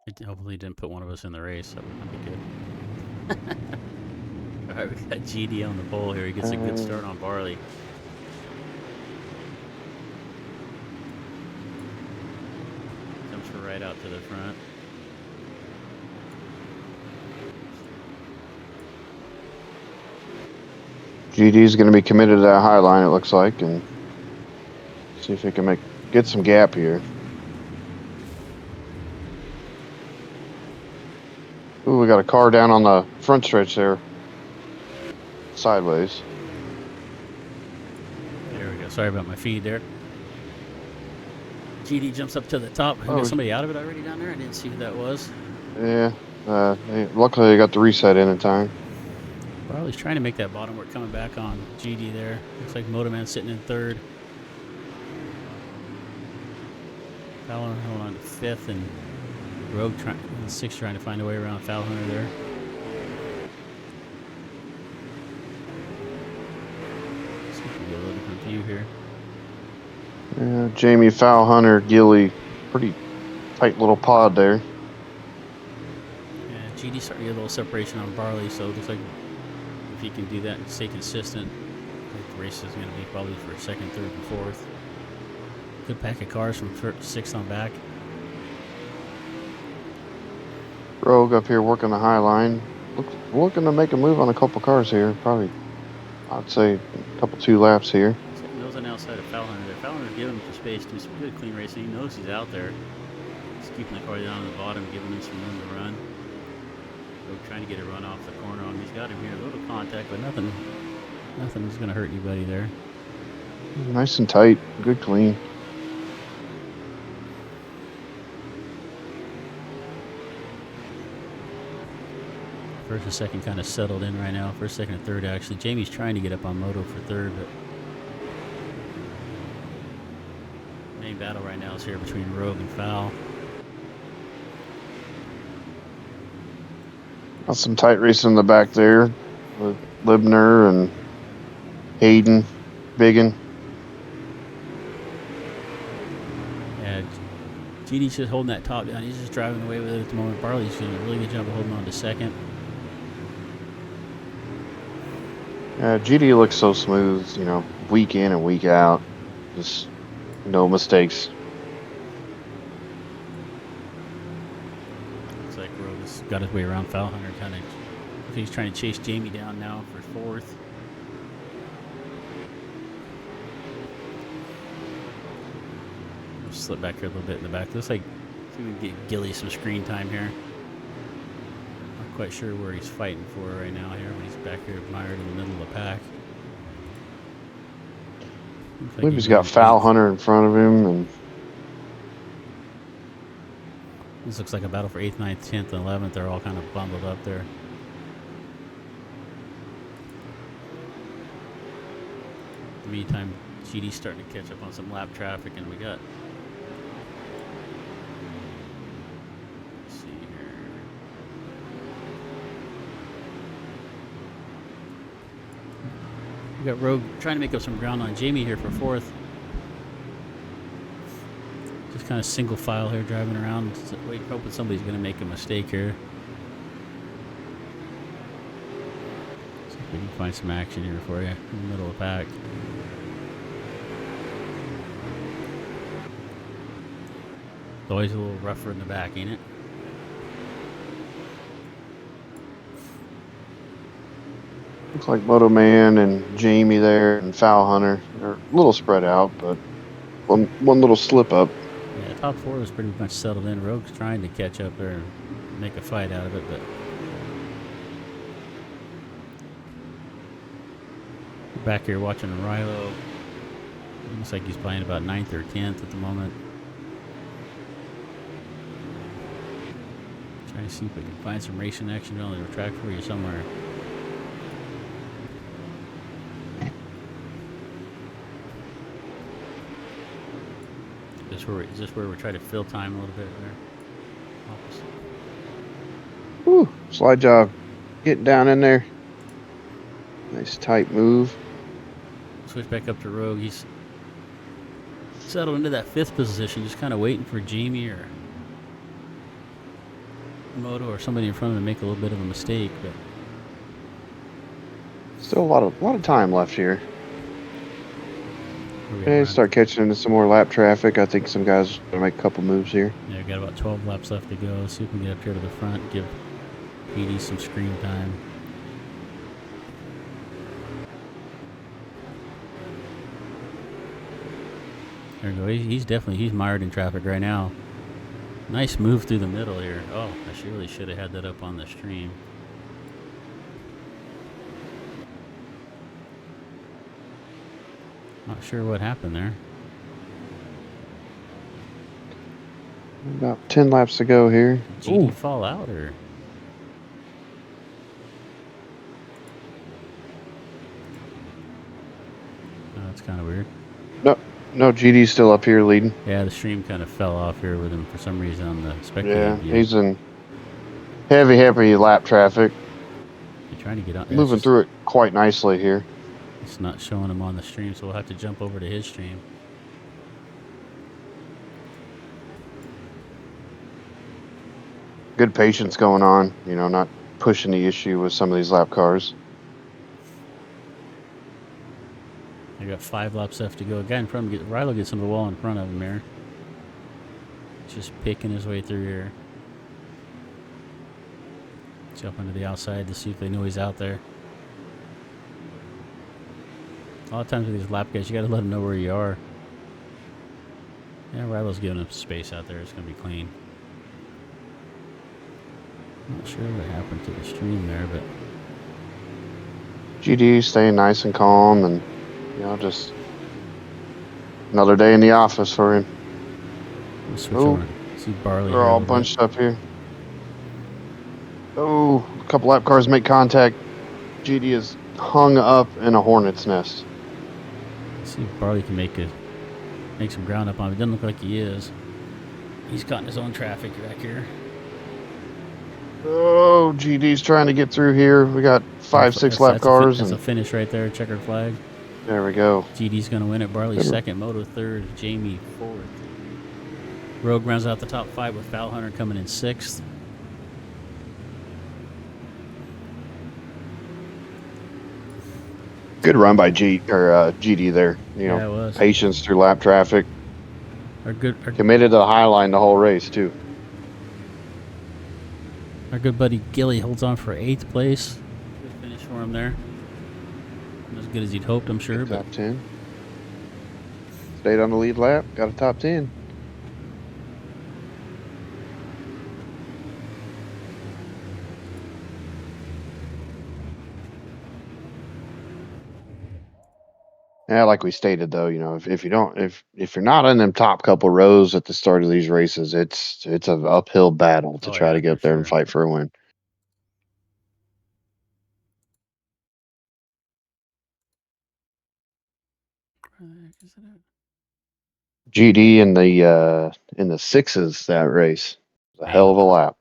Speaker 1: It hopefully didn't put one of us in the race. That would be good. All right, we got GD on the pole here. He gets a good start on Barley. Comes for right out to the front.
Speaker 3: GD's going to be committed to that high line, it looks like, and see if he can get some gap here. Ooh, we got a car down on the front stretch there. Sideways.
Speaker 1: There we go. Sorry about my feed there. GD jumps up to the top.
Speaker 3: Oh.
Speaker 1: Got somebody out of it already down there? I didn't see who that was.
Speaker 3: Yeah. Luckily, they got the reset in time.
Speaker 1: Barley's trying to make that bottom work coming back on GD there. Looks like Motoman sitting in third. Fowler holding on to fifth, and Rogue in sixth trying to find a way around Foul Hunter there. See if we get a little different view here.
Speaker 3: Yeah, Jamie, Foul Hunter, Gilly, pretty tight little pod there.
Speaker 1: Yeah, GD's starting to get a little separation on Barley, so it looks like if he can do that and stay consistent, I think the race is going to be probably for second, third, and fourth. Good pack of cars from sixth on back.
Speaker 3: Rogue up here working the high line. Looking to make a move on a couple cars here. Probably, I'd say, a couple 2 laps here.
Speaker 1: Nose on the outside of Foul Hunter there. Foul Hunter's giving him some space, doing some good clean racing. He knows he's out there. He's keeping the car down on the bottom, giving him some room to run. Rogue trying to get a run off the corner on him. He's got him here. A little contact, but nothing's going to hurt anybody there.
Speaker 3: Nice and tight. Good clean.
Speaker 1: First and second kind of settled in right now. First, second, and third actually. Jamie's trying to get up on Moto for third, but main battle right now is here between Rogue and Foul.
Speaker 3: Got some tight racing in the back there with Libner and Hayden, Biggin.
Speaker 1: Yeah, GD's just holding that top down. He's just driving away with it at the moment. Barley's doing a really good job of holding on to second.
Speaker 3: Yeah, GD looks so smooth, you know, week in and week out. Just no mistakes.
Speaker 1: Looks like Rogue has got his way around Foul Hunter. Kind of, he's trying to chase Jamie down now for fourth. We'll slip back here a little bit in the back. Looks like we can get Gilly some screen time here. Not quite sure where he's fighting for right now here, but he's back here mired in the middle of the pack.
Speaker 3: I believe he's got Foul Hunter in front of him, and
Speaker 1: this looks like a battle for 8th, 9th, 10th, and 11th. They're all kind of bundled up there. In the meantime, GD's starting to catch up on some lap traffic, and we got. Let's see here. We got Rogue trying to make up some ground on Jamie here for fourth. Just kind of single file here, driving around, waiting, hoping somebody's going to make a mistake here. See if we can find some action here for you in the middle of the pack. It's always a little rougher in the back, ain't it?
Speaker 3: looks like Moto Man and Jamie there and Foul Hunter. They're a little spread out, but one little slip up.
Speaker 1: Yeah, top four is pretty much settled in. Rogue's trying to catch up there and make a fight out of it, but back here watching Rilo. Looks like he's playing about 9th or 10th at the moment. Trying to see if we can find some racing action on the track for you somewhere. Is this where we're trying to fill time a little bit there?
Speaker 3: Whew, slide job. Getting down in there. Nice tight move.
Speaker 1: Switch back up to Rogue. He's settled into that 5th position, just kind of waiting for Jamie or Moto or somebody in front of him to make a little bit of a mistake. But
Speaker 3: Still a lot of time left here. Okay, start catching into some more lap traffic. I think some guys will make a couple moves here.
Speaker 1: Yeah, we've got about 12 laps left to go. See if we can get up here to the front, give PD some screen time. There we go. He's mired in traffic right now. Nice move through the middle here. Oh, I really should have had that up on the stream. Not sure what happened there.
Speaker 3: About 10 laps to go here.
Speaker 1: Did GD
Speaker 3: Ooh.
Speaker 1: fall out or? Oh, that's kind of weird.
Speaker 3: No, GD's still up here leading.
Speaker 1: Yeah, the stream kind of fell off here with him for some reason on the spectator view.
Speaker 3: He's in heavy lap traffic.
Speaker 1: You're trying to get on.
Speaker 3: Moving through it quite nicely here.
Speaker 1: It's not showing him on the stream, so we'll have to jump over to his stream.
Speaker 3: Good patience going on, you know, not pushing the issue with some of these lap cars.
Speaker 1: I got 5 laps left to go. A guy in front of him, Rilo gets on the wall in front of him here. Just picking his way through here. Jump onto the outside to see if they know he's out there. A lot of times with these lap guys, you got to let them know where you are. Yeah, Rilo's giving him space out there. It's going to be clean. Not sure what happened to the stream there, but
Speaker 3: GD staying nice and calm, and you know, just another day in the office for him.
Speaker 1: we'll switch over. See Barley.
Speaker 3: They're all bunched up here. Oh, a couple lap cars make contact. GD is hung up in a hornet's nest.
Speaker 1: Let's see if Barley can make some ground up on him. It doesn't look like he is. He's caught in his own traffic back here.
Speaker 3: Oh, GD's trying to get through here. We got 5-6 lap cars.
Speaker 1: That's a finish right there. Checkered flag.
Speaker 3: There we go.
Speaker 1: GD's going to win it. Barley second. Moto third. Jamie fourth. Rogue rounds out the top 5 with Foul Hunter coming in 6th.
Speaker 3: Good run by GD there. You know,
Speaker 1: Yeah, it was.
Speaker 3: Patience through lap traffic. Committed to the high line the whole race too.
Speaker 1: Our good buddy Gilly holds on for 8th place. Good finish for him there. Not as good as he'd hoped, I'm sure.
Speaker 3: Top 10. Stayed on the lead lap. Got a top 10. Yeah, like we stated though, you know, if you're not in them top couple rows at the start of these races, it's an uphill battle to try to get up there and fight for a win. GD in the 6s that race. It was a hell of a lap.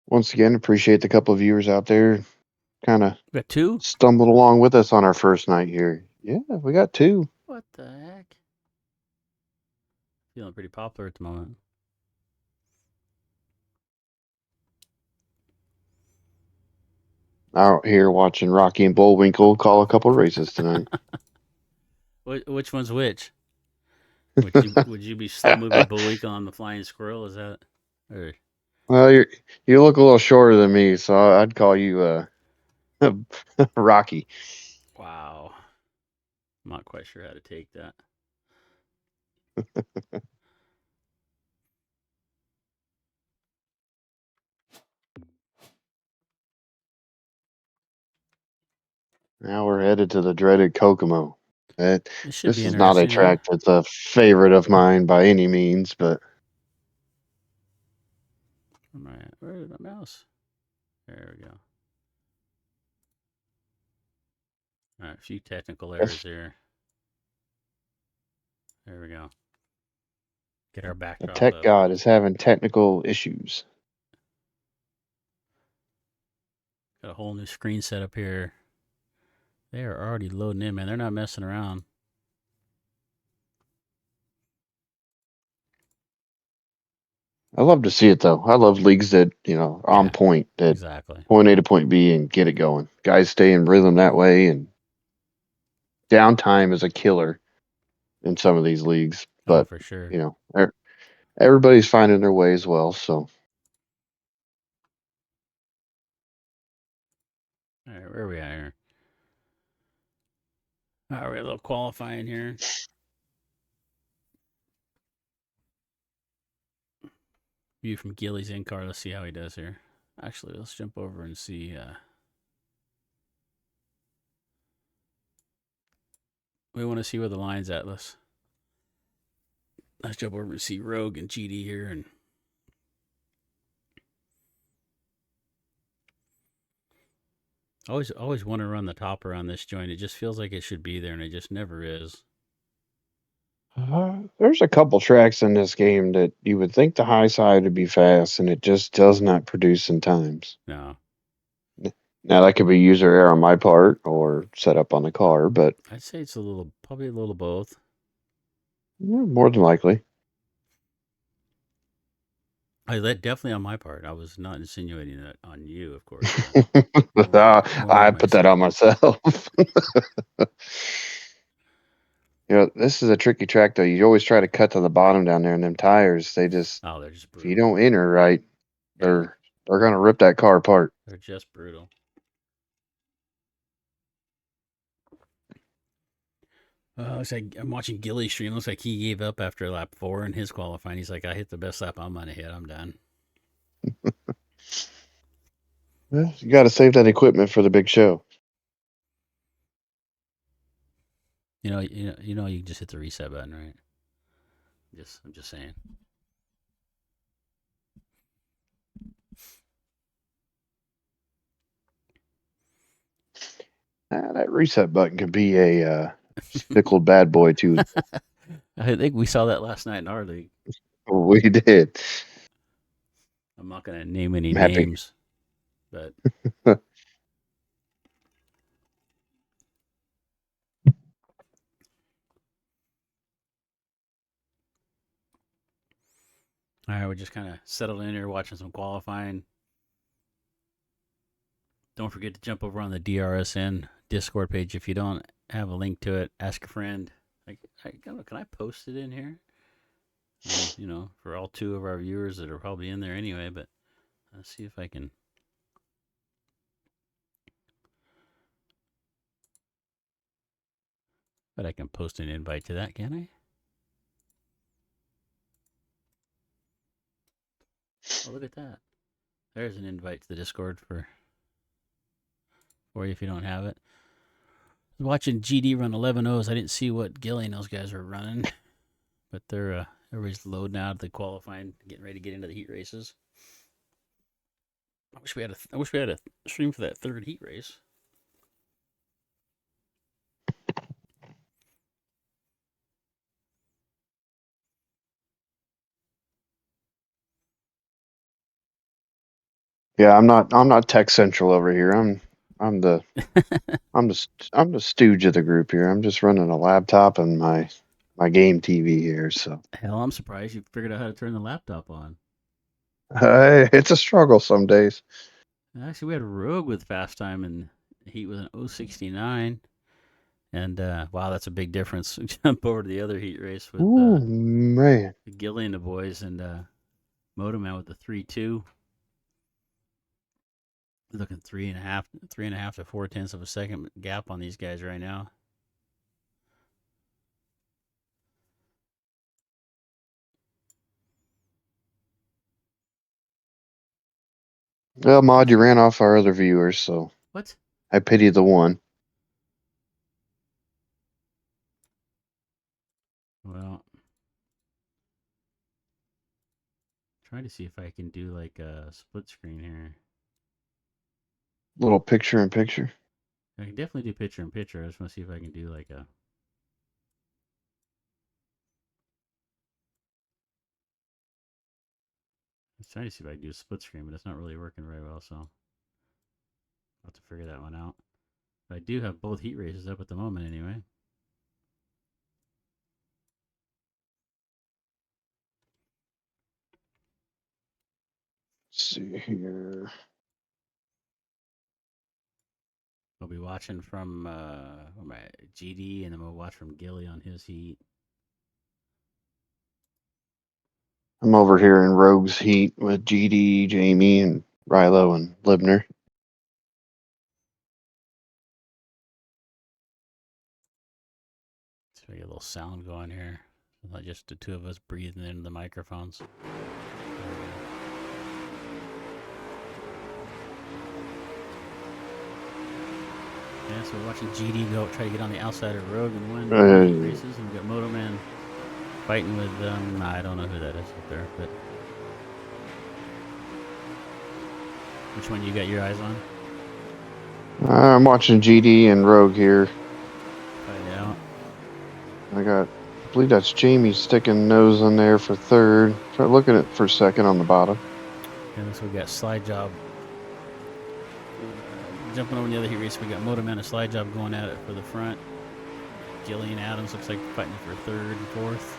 Speaker 3: Once again, appreciate the couple of viewers out there kind of stumbled along with us on our first night here. Yeah, we got 2.
Speaker 1: What the heck? Feeling pretty popular at the moment.
Speaker 3: Out here watching Rocky and Bullwinkle call a couple races tonight.
Speaker 1: Which one's which? Would you be slow moving Bullwinkle on the Flying Squirrel? Is that? Or?
Speaker 3: Well, you look a little shorter than me, so I'd call you Rocky.
Speaker 1: Wow. I'm not quite sure how to take that.
Speaker 3: Now we're headed to the dreaded Kokomo. This is not a track
Speaker 1: huh?
Speaker 3: that's a favorite of mine by any means, but
Speaker 1: where am I at? Where is my mouse? There we go. All right, a few technical errors here. There we go. Get our backdrop.
Speaker 3: The tech god is having technical issues.
Speaker 1: Got a whole new screen set up here. They are already loading in, man. They're not messing around.
Speaker 3: I love to see it though. I love leagues that, you know, are on point, that point A to point B and get it going. Guys stay in rhythm that way, and downtime is a killer in some of these leagues. But
Speaker 1: for sure,
Speaker 3: you know, everybody's finding their way as well. So
Speaker 1: All right, where are we at here? All right, a little qualifying here. View from Gilly's in car. Let's see how he does here. Actually, let's jump over and see. We want to see where the line's at. Let's jump over and see Rogue and GD here. And always want to run the top around this joint. It just feels like it should be there, and it just never is.
Speaker 3: there's a couple tracks in this game that you would think the high side would be fast, and it just does not produce in times.
Speaker 1: No,
Speaker 3: Now that could be user error on my part or set up on the car, but
Speaker 1: I'd say it's probably a little both.
Speaker 3: more than likely.
Speaker 1: That definitely on my part. I was not insinuating that on you, of course. More
Speaker 3: I
Speaker 1: on
Speaker 3: put that on
Speaker 1: myself.
Speaker 3: myself. This is a tricky track though. You always try to cut to the bottom down there, and them tires, they just
Speaker 1: Oh, they're just
Speaker 3: if you
Speaker 1: brutal.
Speaker 3: don't enter right,
Speaker 1: Yeah.
Speaker 3: they're gonna rip that car apart.
Speaker 1: They're just brutal. Looks like I'm watching Gilly's stream. Looks like he gave up after lap 4 in his qualifying. He's like, I hit the best lap I'm gonna hit. I'm done.
Speaker 3: Well, you got to save that equipment for the big show.
Speaker 1: You can just hit the reset button, right? I'm just saying.
Speaker 3: That reset button could be a spickled bad boy too.
Speaker 1: I think we saw that last night in our league.
Speaker 3: We did.
Speaker 1: I'm not gonna name any
Speaker 3: I'm happy.
Speaker 1: names, but all right, we're just kind of settled in here watching some qualifying. Don't forget to jump over on the DRSN Discord page. If you don't have a link to it, ask a friend. Can I post it in here? For all 2 of our viewers that are probably in there anyway, but let's see if I can. But I can post an invite to that, can I? Oh, look at that. There's an invite to the Discord for you if you don't have it. I was watching GD run 11-0s. I didn't see what Gilly and those guys are running, but they're everybody's loading out of the qualifying, getting ready to get into the heat races. I wish we had a stream for that 3rd heat race.
Speaker 3: Yeah, I'm not tech central over here. I'm the I'm the stooge of the group here. I'm just running a laptop and my game TV here. So
Speaker 1: Hell, I'm surprised you figured out how to turn the laptop on.
Speaker 3: it's a struggle some days.
Speaker 1: Actually, we had Rogue with fast time, and Heat with an 069. And wow, that's a big difference. Jump over to the other heat race with
Speaker 3: Ooh, man.
Speaker 1: Gilly and the boys, and Motoman with the 3.2. Looking 3.5 to 4/10 of a second gap on these guys right now.
Speaker 3: Well, Maud, you ran off our other viewers, so
Speaker 1: What?
Speaker 3: I pity the one.
Speaker 1: Well, trying to see if I can do like a split screen here.
Speaker 3: Little picture in picture.
Speaker 1: I can definitely do picture in picture. I just want to see if I can do like a. I was trying to see if I can do a split screen, but it's not really working very well, so I'll have to figure that one out. But I do have both heat races up at the moment anyway.
Speaker 3: Let's see here.
Speaker 1: We'll be watching from my GD, and then we'll watch from Gilly on his heat.
Speaker 3: I'm over here in Rogue's Heat with GD, Jamie, and Rilo and Libner.
Speaker 1: Let's get a little sound going here. Not just the two of us breathing into the microphones. There we go. Yeah, so we're watching GD go try to get on the outside of Rogue and win the heat races, and we got Moto Man fighting with I don't know who that is up there, but which one you got your eyes on?
Speaker 3: I'm watching GD and Rogue here.
Speaker 1: Find out.
Speaker 3: I believe that's Jamie sticking nose in there for third. Try looking at for second on the bottom.
Speaker 1: And so we got Slide Job jumping over the other heat race. We got Moto Man and Slide Job going at it for the front. Gilly and Adams looks like fighting for third and fourth.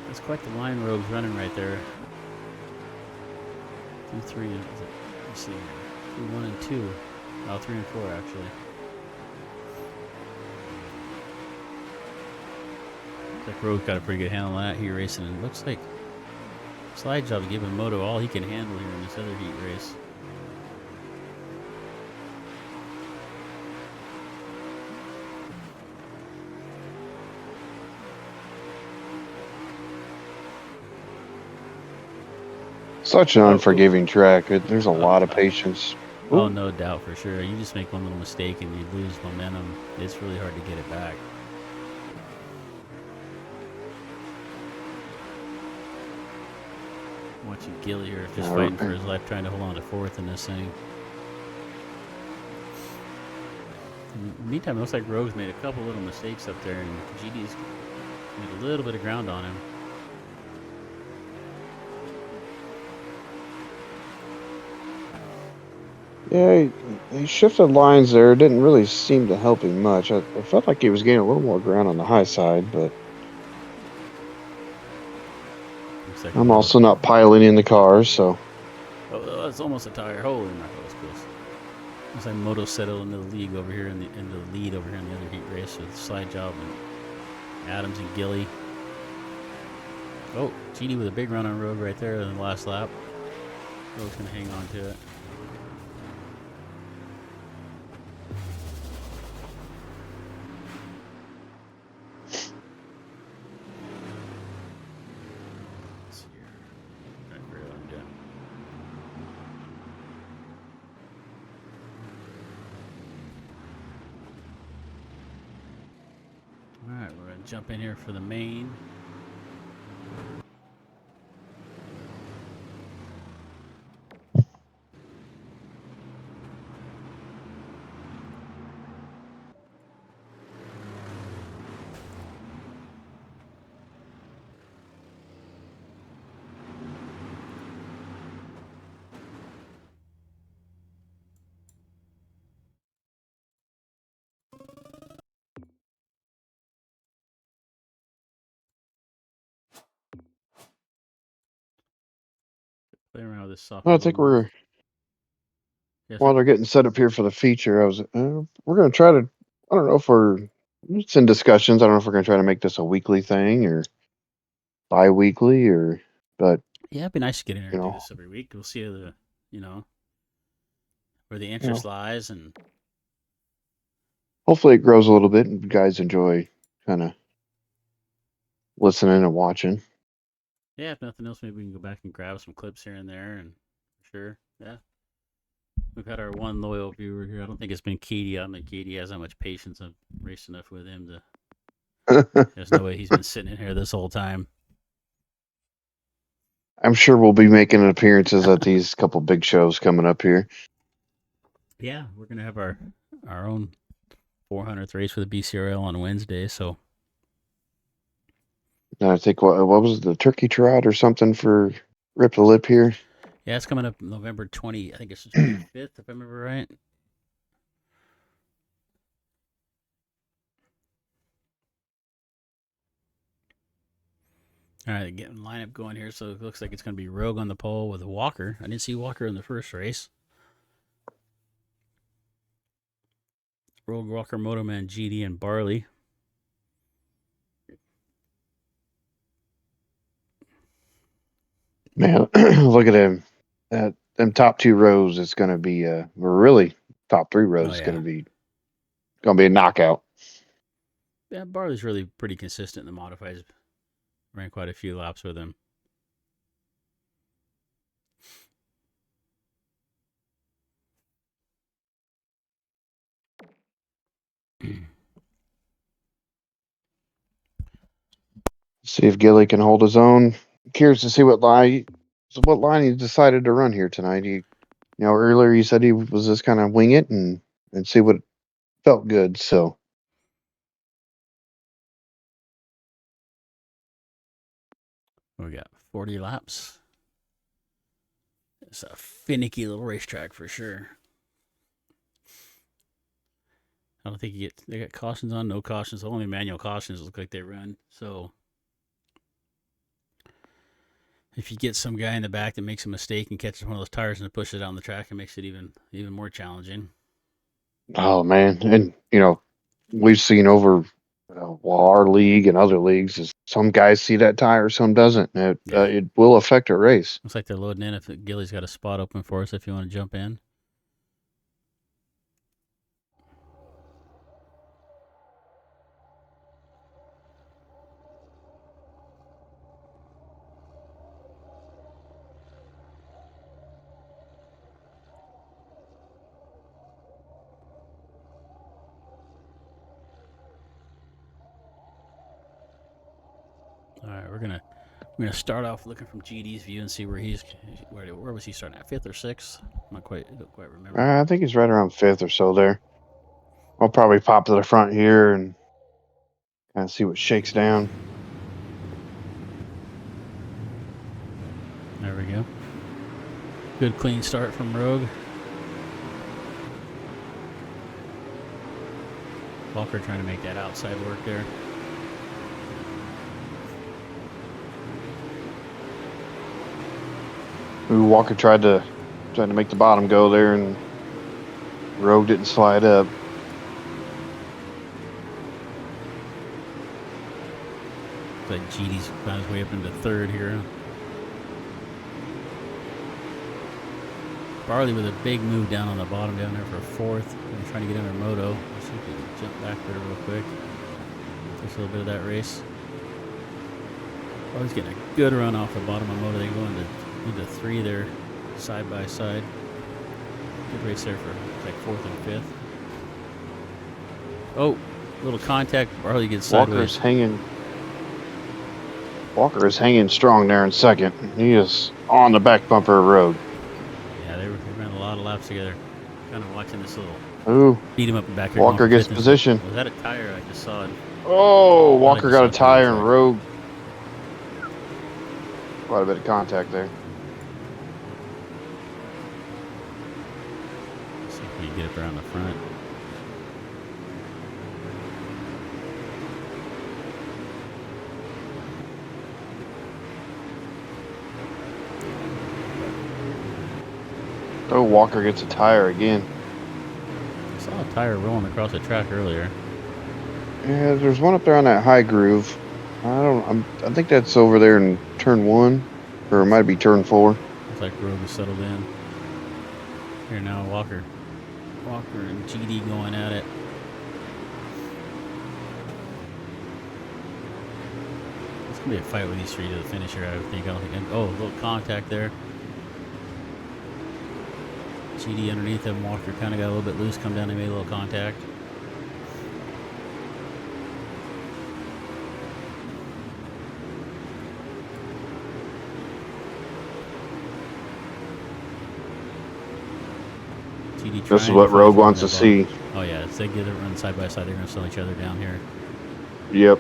Speaker 1: That's quite the line Rogue's running right there. 2, 3, let's see, 3, 1, and 2. Oh, 3 and 4 actually. Looks like Rogue got a pretty good handle on that heat race, and it looks like Slide Job giving Moto all he can handle here in this other heat race.
Speaker 3: Such an unforgiving track. There's a lot of patience.
Speaker 1: Oh, no doubt for sure. You just make one little mistake and you lose momentum. It's really hard to get it back. Watching Gilly here just fighting for his life, trying to hold on to fourth in this thing. In the meantime, it looks like Rogue's made a couple little mistakes up there, and GD's made a little bit of ground on him.
Speaker 3: Yeah, he shifted lines there. It didn't really seem to help him much. I felt like he was gaining a little more ground on the high side, but
Speaker 1: Like
Speaker 3: I'm also not piling in the cars, so.
Speaker 1: Oh, it's almost a tire. Holy mackerel, that's close. Looks like Moto settled into the lead over here in the lead over here in the other heat race with Slide Job and Adams and Gilly. Oh, GD with a big run on Rogue right there in the last lap. Rogue's gonna hang on to it. Alright, we're going to jump in here for the main. Play around with this soft.
Speaker 3: I think we're
Speaker 1: yes,
Speaker 3: while they're getting set up here for the feature. We're going to try to. I don't know if it's in discussions. I don't know if we're going to try to make this a weekly thing or bi-weekly but
Speaker 1: yeah, it'd be nice to get in here and do this every week. We'll see where the interest lies, and
Speaker 3: hopefully it grows a little bit and you guys enjoy kind of listening and watching.
Speaker 1: Yeah, if nothing else, maybe we can go back and grab some clips here and there, and sure, yeah. We've had our one loyal viewer here. I don't think it's been Katie. I don't think Katie has that much patience. I've raced enough with him there's no way he's been sitting in here this whole time.
Speaker 3: I'm sure we'll be making appearances at these couple big shows coming up here.
Speaker 1: Yeah, we're gonna have our own 400th race for the BCRL on Wednesday. So
Speaker 3: I think what was it, the Turkey Trot or something for Ript The Lip here?
Speaker 1: yeah, it's coming up November 20. I think it's the 25th, if I remember right. All right, getting lineup going here. So it looks like it's going to be Rogue on the pole with Walker. I didn't see Walker in the first race. Rogue, Walker, Motoman, GD, and Barley.
Speaker 3: Man, look at him. Them top 2 rows is going to be, or really top 3 rows
Speaker 1: Oh,
Speaker 3: is
Speaker 1: yeah.
Speaker 3: going to be a knockout.
Speaker 1: Yeah, Barley's really pretty consistent in the modifieds. Ran quite a few laps with him.
Speaker 3: See if Gilly can hold his own. Curious to see what line he decided to run here tonight. Earlier he said he was just kind of wing it and see what felt good. So
Speaker 1: We got 40 laps. It's a finicky little racetrack for sure. I don't think they got cautions on, no cautions. Only manual cautions look like they run. So if you get some guy in the back that makes a mistake and catches one of those tires and pushes it on the track, it makes it even more challenging.
Speaker 3: oh man, and we've seen over our league and other leagues is some guys see that tire, some doesn't. It will affect a race.
Speaker 1: Looks like they're loading in. If Gilly's got a spot open for us, if you want to jump in. All right, we're gonna start off looking from GD's view and see where where was he starting at, 5th or 6th? Don't quite remember.
Speaker 3: I think he's right around 5th or so there. I'll probably pop to the front here and kind of see what shakes down.
Speaker 1: There we go. Good clean start from Rogue. Walker trying to make that outside work there.
Speaker 3: Ooh, Walker tried to make the bottom go there, and Rogue didn't slide up.
Speaker 1: Looks like GD's found his way up into 3rd here. Barley with a big move down on the bottom down there for 4th. We're trying to get under Moto. Let's see if we can jump back there real quick. Takes a little bit of that race. Barley's getting a good run off the bottom of Moto. They go into 3 there, side by side. Good race there for like 4th and 5th. Oh, little contact. Barley gets sideways.
Speaker 3: Walker is hanging strong there in 2nd. He is on the back bumper of Rogue.
Speaker 1: Yeah, they ran a lot of laps together. Kind of watching this little
Speaker 3: Ooh,
Speaker 1: beat him up in back there.
Speaker 3: Walker gets position.
Speaker 1: Was that a tire? I just saw it.
Speaker 3: Oh, Walker got a tire and Rogue. Quite a bit of contact there.
Speaker 1: See if we can get up around the front.
Speaker 3: Oh, Walker gets a tire again.
Speaker 1: I saw a tire rolling across the track earlier.
Speaker 3: Yeah, there's one up there on that high groove. I think that's over there in turn 1, or it might be turn 4.
Speaker 1: Looks like Rogue is settled in. Here now, Walker and GD going at it. It's gonna be a fight with these 3 to the finish here, I would think. Oh, a little contact there. GD underneath him. Walker kind of got a little bit loose, come down and made a little contact.
Speaker 3: This is what Rogue wants to see.
Speaker 1: Oh yeah, if they get it run side by side, they're going to slow each other down here.
Speaker 3: Yep.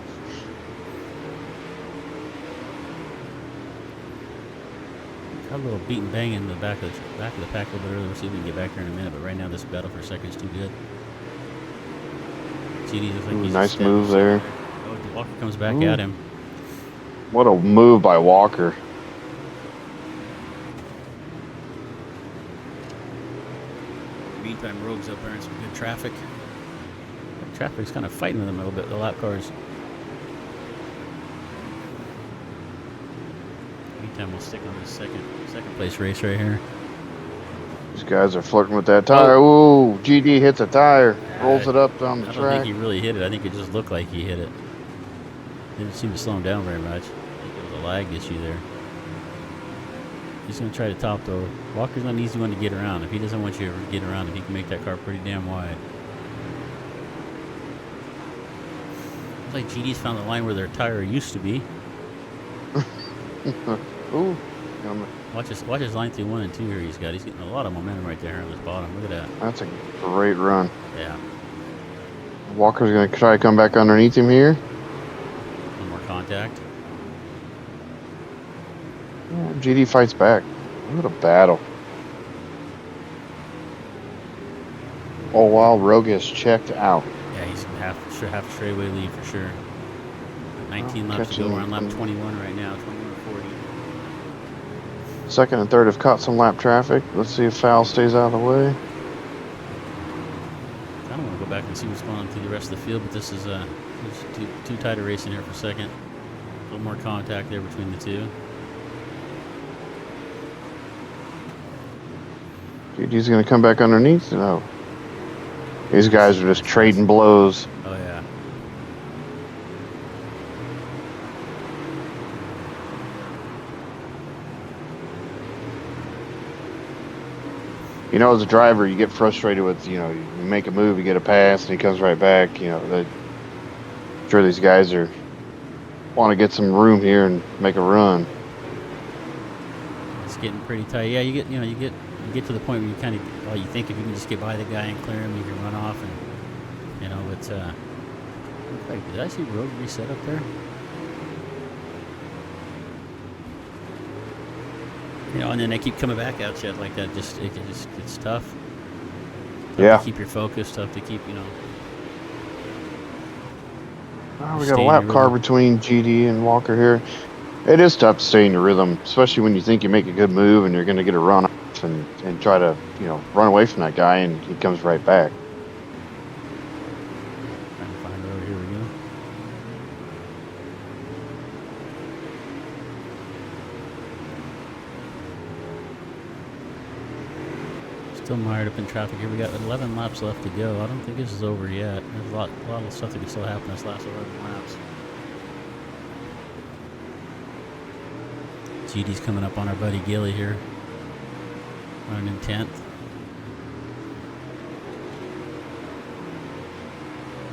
Speaker 1: Got a little beat and bang in the back of the pack a little bit earlier. We'll see if we can get back there in a minute. But right now, this battle for second is too good. GD looks like he's
Speaker 3: nice move there.
Speaker 1: Oh, Walker comes back at him.
Speaker 3: What a move by Walker.
Speaker 1: Meantime, Rogue's up there in some good traffic. The traffic's kind of fighting with them a little bit, the lap cars. Time we'll stick on this second place race right here.
Speaker 3: These guys are flirting with that tire. Ooh, GD hits a tire, rolls it up down the
Speaker 1: I don't think
Speaker 3: track.
Speaker 1: he really hit it. I think it just looked like he hit it. Didn't seem to slow him down very much. I think it was a lag issue there. He's going to try to top though. Walker's not an easy one to get around. If he doesn't want you to get around him, he can make that car pretty damn wide. It's like GD's found the line where their tire used to be.
Speaker 3: Ooh,
Speaker 1: Watch his line through 1 and 2 here. He's getting a lot of momentum right there on this bottom. Look at that.
Speaker 3: that's a great run.
Speaker 1: Yeah.
Speaker 3: Walker's going to try to come back underneath him here.
Speaker 1: One more contact.
Speaker 3: Yeah, GD fights back. What a battle. All while Rogue is checked out.
Speaker 1: Yeah, he's half straightaway lead for sure. 19 laps to go. We're on lap 21 right now. 21:40.
Speaker 3: Second and third have caught some lap traffic. Let's see if foul stays out of the way.
Speaker 1: I don't want to go back and see what's going on through the rest of the field, but this is too tight a race in here for second. A little more contact there between the two.
Speaker 3: GD's going to come back underneath. No. These guys are just trading blows.
Speaker 1: Oh yeah.
Speaker 3: You know, as a driver, you get frustrated with, you know, you make a move, you get a pass, and he comes right back. You know, I'm sure these guys want to get some room here and make a run.
Speaker 1: It's getting pretty tight. Yeah, you get to the point where you kind of, well, you think if you can just get by the guy and clear him, you can run off, and you know, but did I see Rogue reset up there? You know, and then they keep coming back at you like that. It's tough.
Speaker 3: Yeah.
Speaker 1: To keep your focus, tough to keep, you know.
Speaker 3: Oh, we got a lap car between GD and Walker here. It is tough to stay in your rhythm, especially when you think you make a good move and you're going to get a run off and try to, you know, run away from that guy, and he comes right back.
Speaker 1: Trying to find her. Here we go. Still mired up in traffic here. We got 11 laps left to go. I don't think this is over yet. There's a lot of stuff that can still happen this last 11 laps. GD's coming up on our buddy Gilly here. Running in 10th.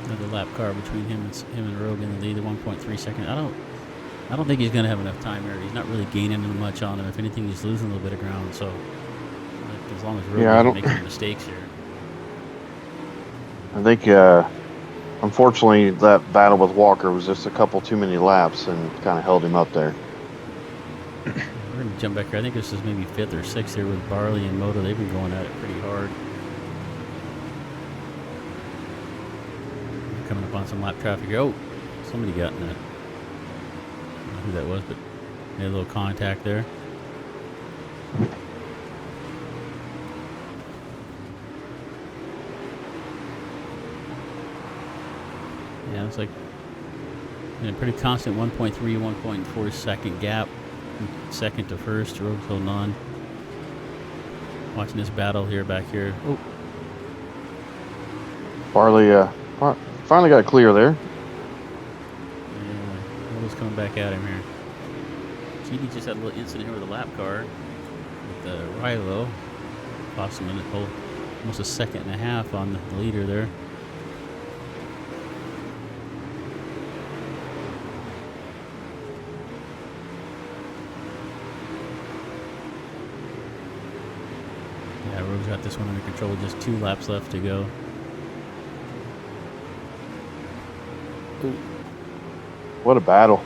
Speaker 1: Another lap car between him and Rogue in the lead at 1.3 seconds. I don't think he's going to have enough time here. He's not really gaining much on him. If anything, he's losing a little bit of ground. So as long as Rogue doesn't make any mistakes here.
Speaker 3: I think, unfortunately, that battle with Walker was just a couple too many laps and kind of held him up there.
Speaker 1: We're going to jump back here. I think this is maybe 5th or 6th here with Barley and Moto. They've been going at it pretty hard. Coming up on some lap traffic here. Oh, somebody got in that. I don't know who that was, but they had a little contact there. Yeah, it's like a pretty constant 1.3, 1.4 second gap. Second to first, Rogue's holding on. Watching this battle here, back here. Oh.
Speaker 3: Barley finally got clear there.
Speaker 1: Yeah, Rogue's coming back at him here. GD just had a little incident here with a lap car with Rilo. Cost him almost a second and a half on the leader there. Yeah, Rogue's got this one under control. Just 2 laps left to go. Ooh.
Speaker 3: What a battle!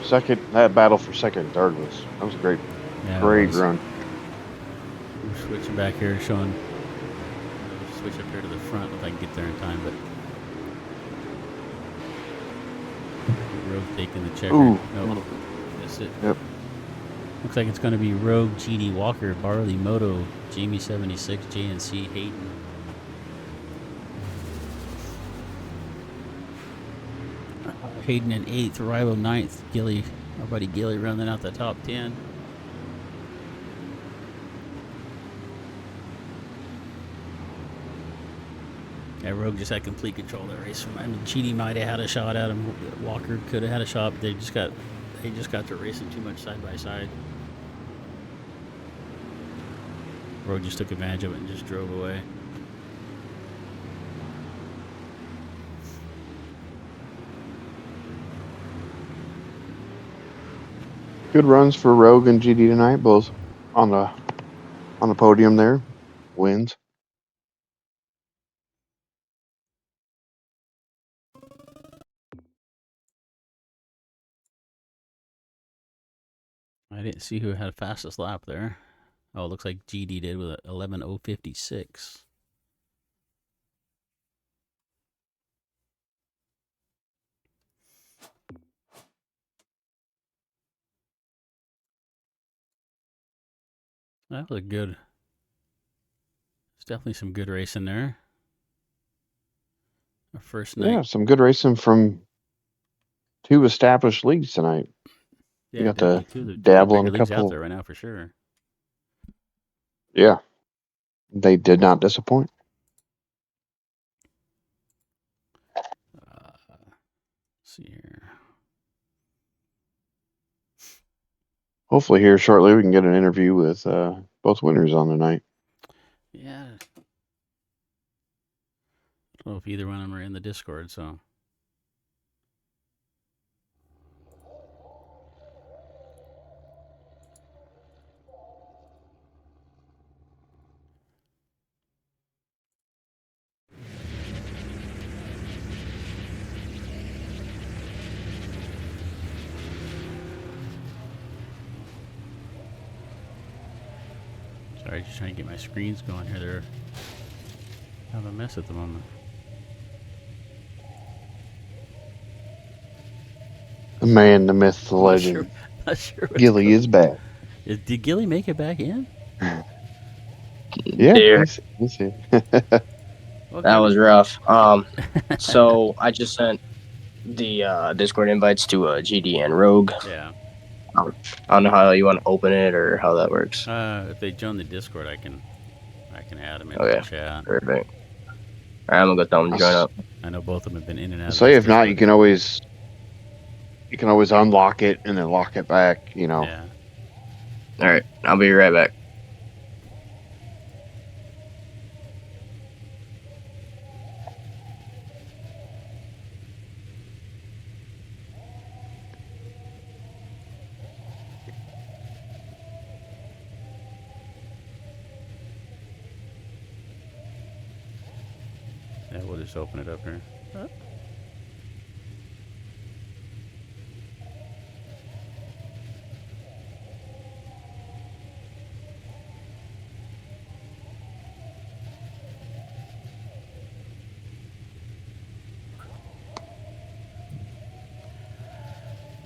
Speaker 3: That battle for second and third was a great run.
Speaker 1: We're switching back here, showing. Switch up here to the front if I can get there in time, but Rogue taking the checker.
Speaker 3: Ooh.
Speaker 1: Nope. That's it.
Speaker 3: Yep.
Speaker 1: Looks like it's going to be Rogue, GD, Walker, Barley, Moto, Jamie 76, JNC, Hayden. Hayden in 8th, Rilo 9th, Gilly, our buddy Gilly rounding out the top 10. Yeah, Rogue just had complete control of that race. I mean, GD might have had a shot at him. Walker could have had a shot, but they just got to racing too much side by side. Rogue just took advantage of it and just drove away.
Speaker 3: Good runs for Rogue and GD tonight, both on the podium there. Wins.
Speaker 1: I didn't see who had fastest lap there. Oh, it looks like GD did with 11:056. That was a good. There's definitely some good racing there. Our first night.
Speaker 3: Yeah, some good racing from 2 established leagues tonight.
Speaker 1: Yeah,
Speaker 3: got
Speaker 1: definitely
Speaker 3: to
Speaker 1: two of the
Speaker 3: dabble in
Speaker 1: bigger
Speaker 3: a
Speaker 1: leagues out
Speaker 3: couple.
Speaker 1: there right now for sure.
Speaker 3: Yeah, they did not disappoint.
Speaker 1: Let's see here.
Speaker 3: Hopefully, here shortly we can get an interview with both winners on tonight.
Speaker 1: Yeah. I don't know if either one of them are in the Discord, so. Sorry, just trying to get my screens going here. They're kind of a mess at the moment.
Speaker 3: The man, the myth, the legend.
Speaker 1: Not sure what's
Speaker 3: Gilly is back.
Speaker 1: Did Gilly make it back in?
Speaker 3: Yeah,
Speaker 4: Dude,
Speaker 3: he's here.
Speaker 1: Well,
Speaker 4: that
Speaker 1: Gilly.
Speaker 4: was rough. So I just sent the Discord invites to GD and Rogue.
Speaker 1: Yeah.
Speaker 4: I don't know how you want to open it or how that works.
Speaker 1: If they join the Discord, I can add them into
Speaker 4: Okay.
Speaker 1: the chat.
Speaker 4: Perfect. All right, I'm gonna go tell them to join up.
Speaker 1: I know both of them have been in and out.
Speaker 3: Say
Speaker 1: of
Speaker 3: if not, you can always unlock it and then lock it back. You know.
Speaker 1: Yeah.
Speaker 4: All right, I'll be right back.
Speaker 1: Yeah, we'll just open it up here.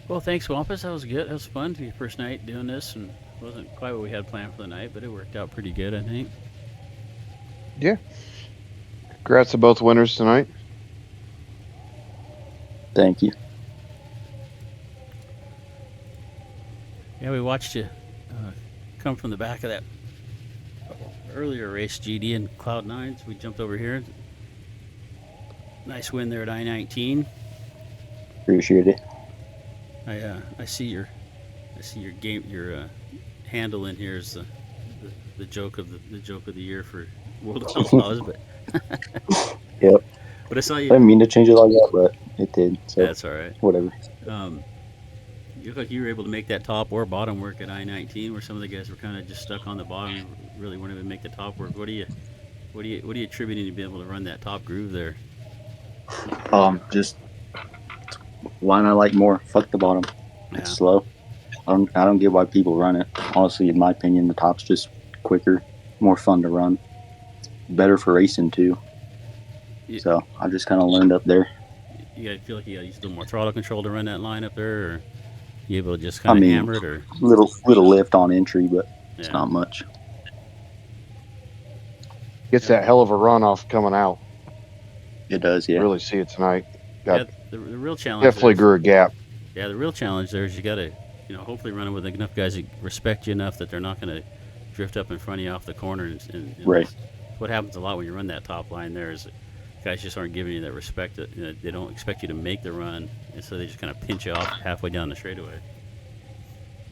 Speaker 1: Well, thanks, Wampus. That was good. That was fun to be your first night doing this, and it wasn't quite what we had planned for the night, but it worked out pretty good, I think.
Speaker 3: Yeah. Congrats to both winners tonight.
Speaker 5: Thank you.
Speaker 1: Yeah, we watched you come from the back of that earlier race, GD and Cloud9, so we jumped over here. Nice win there at I-19.
Speaker 5: Appreciate it.
Speaker 1: I see your game, your handle in here is the joke of the year for World of Outlaws, but
Speaker 5: Yep.
Speaker 1: But I saw you.
Speaker 5: I didn't mean to change it like that, but it did. So
Speaker 1: That's all right.
Speaker 5: whatever.
Speaker 1: You look like you were able to make that top or bottom work at I-19, where some of the guys were kind of just stuck on the bottom and really weren't able to make the top work. What are you attributing to being able to run that top groove there?
Speaker 5: Just line I like more. Fuck the bottom. It's
Speaker 1: Yeah.
Speaker 5: slow. I don't get why people run it. Honestly, in my opinion, the top's just quicker, more fun to run, better for racing too.
Speaker 1: Yeah.
Speaker 5: So I just kind of learned up there.
Speaker 1: You gotta feel like you gotta use a little more throttle control to run that line up there, or you able to just kind of hammer it, or
Speaker 5: little lift on entry, but it's
Speaker 1: Yeah.
Speaker 5: not much.
Speaker 3: Gets that hell of a run off coming out.
Speaker 5: It does, yeah.
Speaker 3: Really see it tonight.
Speaker 1: Yeah, the real challenge
Speaker 3: Definitely
Speaker 1: there is-
Speaker 3: grew a gap.
Speaker 1: Yeah, the real challenge there is you got to, hopefully run it with enough guys that respect you enough that they're not going to drift up in front of you off the corner. And
Speaker 5: Right.
Speaker 1: What happens a lot when you run that top line there is guys just aren't giving you that respect. That, they don't expect you to make the run, and so they just kind of pinch you off halfway down the straightaway.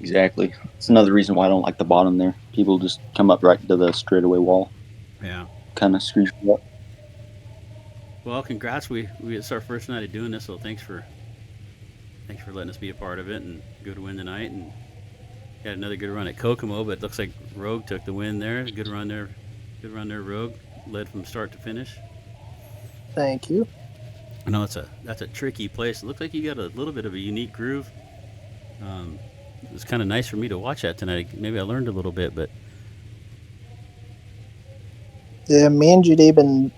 Speaker 5: Exactly. It's another reason why I don't like the bottom there. People just come up right to the straightaway wall.
Speaker 1: Yeah.
Speaker 5: Kind of screws you up.
Speaker 1: Well, congrats. It's our first night of doing this, so thanks for letting us be a part of it, and good win tonight. And had another good run at Kokomo, but it looks like Rogue took the win there. Good run there. Good run there, Rogue. Led from start to finish.
Speaker 6: Thank you.
Speaker 1: I know that's a tricky place. It looks like you got a little bit of a unique groove. It was kind of nice for me to watch that tonight. Maybe I learned a little bit, but
Speaker 6: Yeah, me and GD been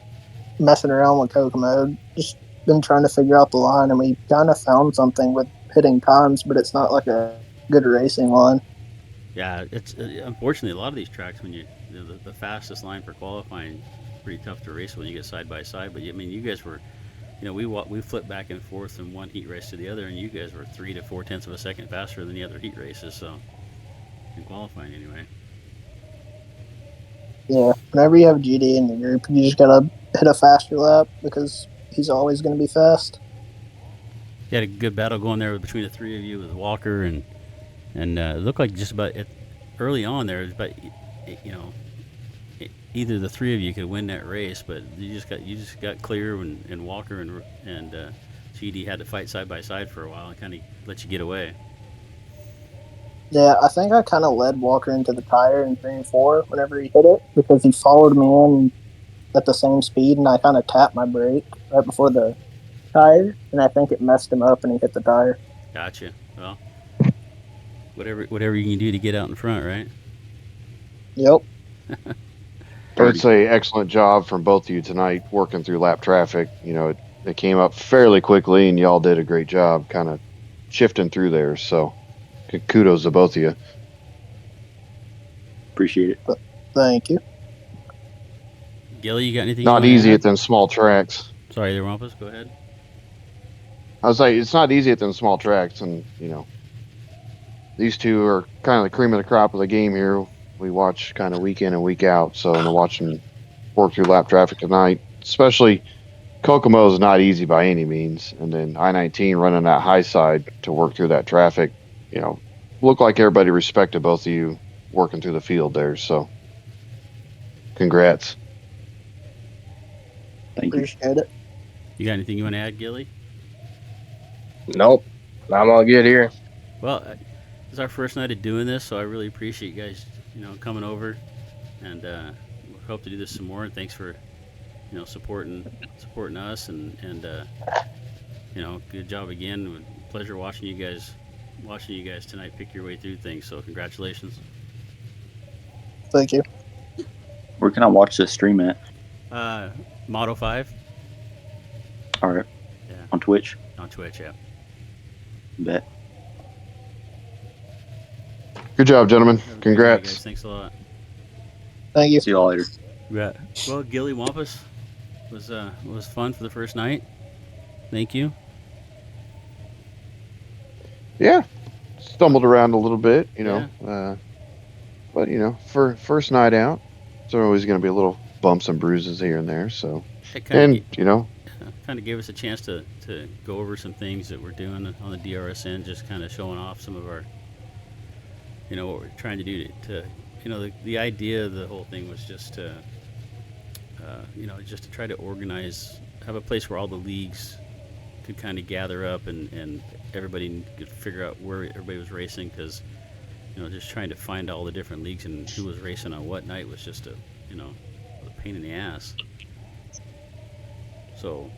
Speaker 6: messing around with Kokomo. Just been trying to figure out the line, and we kind of found something with hitting times, but it's not like a good racing line.
Speaker 1: yeah, it's unfortunately a lot of these tracks when the fastest line for qualifying, pretty tough to race when you get side by side. But I mean, you guys were, we flipped back and forth from one heat race to the other, and you guys were 3 to 4 tenths of a second faster than the other heat races. So in qualifying anyway.
Speaker 6: Yeah, whenever you have GD in the group, you just gotta hit a faster lap because he's always going to be fast.
Speaker 1: You had a good battle going there between the three of you with Walker and it looked like just about early on there, it was about either the three of you could win that race, but you just got clear and Walker and GD had to fight side by side for a while and kind of let you get away.
Speaker 6: Yeah, I think I kind of led Walker into the tire in 3 and 4 whenever he hit it because he followed me in at the same speed, and I kind of tapped my brake right before the tire, and I think it messed him up and he hit the tire.
Speaker 1: Gotcha. Well, whatever you can do to get out in front, right?
Speaker 6: Yep.
Speaker 3: I'd say excellent job from both of you tonight working through lap traffic. It came up fairly quickly, and y'all did a great job kind of shifting through there. So kudos to both of you.
Speaker 5: Appreciate it.
Speaker 6: Thank you.
Speaker 1: Gilly, you got anything?
Speaker 3: Not easy at them small tracks.
Speaker 1: Sorry, the Rumpus. Go ahead.
Speaker 3: I was like, it's not easy at them small tracks, and these two are kind of the cream of the crop of the game here. We watch kind of week in and week out, so to watch them work through lap traffic tonight, especially Kokomo is not easy by any means, and then I-19 running that high side to work through that traffic, looked like everybody respected both of you working through the field there. So, congrats.
Speaker 5: Thank you.
Speaker 6: Appreciate it.
Speaker 1: You got anything you want to add, Gilly?
Speaker 4: Nope. I'm all good here.
Speaker 1: Well, it's our first night of doing this, so I really appreciate you guys, coming over, and we hope to do this some more. And thanks for, supporting us, and good job again. Pleasure watching you guys tonight pick your way through things. So congratulations.
Speaker 6: Thank you.
Speaker 5: Where can I watch this stream at?
Speaker 1: Moto 5.
Speaker 5: All right.
Speaker 1: Yeah.
Speaker 5: On Twitch.
Speaker 1: On Twitch, yeah.
Speaker 5: Bet.
Speaker 3: Good job, gentlemen.
Speaker 1: Have a good night,
Speaker 3: Congrats.
Speaker 1: guys. Thanks a lot.
Speaker 6: Thank you.
Speaker 5: See y'all later.
Speaker 1: Yeah. Well, Gilly Wampus was fun for the first night. Thank you.
Speaker 3: Yeah, stumbled around a little bit,
Speaker 1: Yeah.
Speaker 3: but for first night out, there's always going to be a little bumps and bruises here and there. So,
Speaker 1: It
Speaker 3: and
Speaker 1: kind of gave us a chance to go over some things that we're doing on the DRSN, just kind of showing off some of our, what we're trying to do to the idea of the whole thing was just to, just to try to organize, have a place where all the leagues could kind of gather up and everybody could figure out where everybody was racing, because, just trying to find all the different leagues and who was racing on what night was just a pain in the ass. So,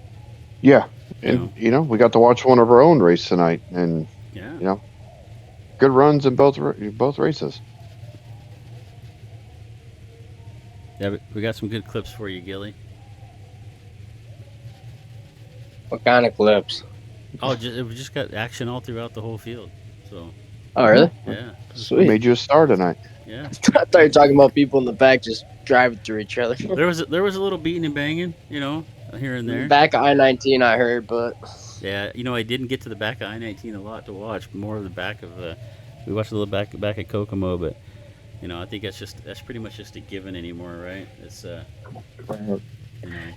Speaker 3: yeah, and we got to watch one of our own race tonight, and
Speaker 1: yeah,
Speaker 3: good runs in both races.
Speaker 1: Yeah, we got some good clips for you, Gilly.
Speaker 4: What kind of clips?
Speaker 1: Oh, we just got action all throughout the whole field. So,
Speaker 4: Oh, really?
Speaker 1: yeah,
Speaker 3: We
Speaker 4: Sweet.
Speaker 3: made you a star tonight.
Speaker 1: yeah.
Speaker 4: I thought you were talking about people in the back just driving through each other.
Speaker 1: There was a little beating and banging, here and there.
Speaker 4: Back of I-19, I heard, but
Speaker 1: Yeah, I didn't get to the back of I-19 a lot to watch. More of the back of we watched a little back at Kokomo, but I think that's pretty much just a given anymore, right? It's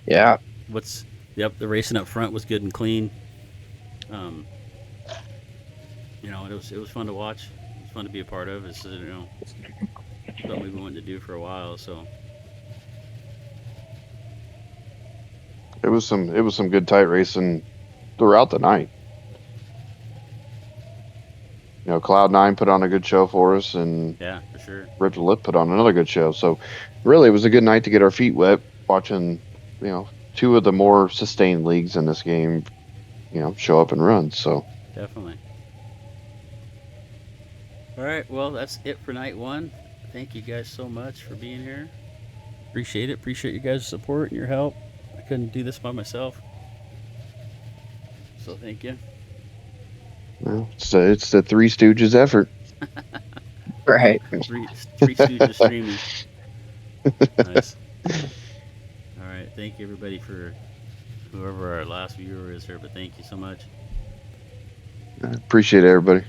Speaker 4: yeah.
Speaker 1: the racing up front was good and clean. It was fun to watch. It was fun to be a part of. It's something we've been wanting to do for a while. So
Speaker 3: It was some good tight racing throughout the night. Cloud9 put on a good show for us, and
Speaker 1: yeah, for sure.
Speaker 3: Ript The Lip put on another good show. So really, it was a good night to get our feet wet watching, two of the more sustained leagues in this game, show up and run. So
Speaker 1: Definitely. All right, well, that's it for night one. Thank you guys so much for being here. Appreciate it. Appreciate you guys' support and your help. I couldn't do this by myself. So thank you.
Speaker 3: it's the Three Stooges effort.
Speaker 4: Right.
Speaker 1: Three Stooges streaming. Nice. All right. Thank you, everybody, for whoever our last viewer is here, but thank you so much.
Speaker 3: Appreciate it, everybody.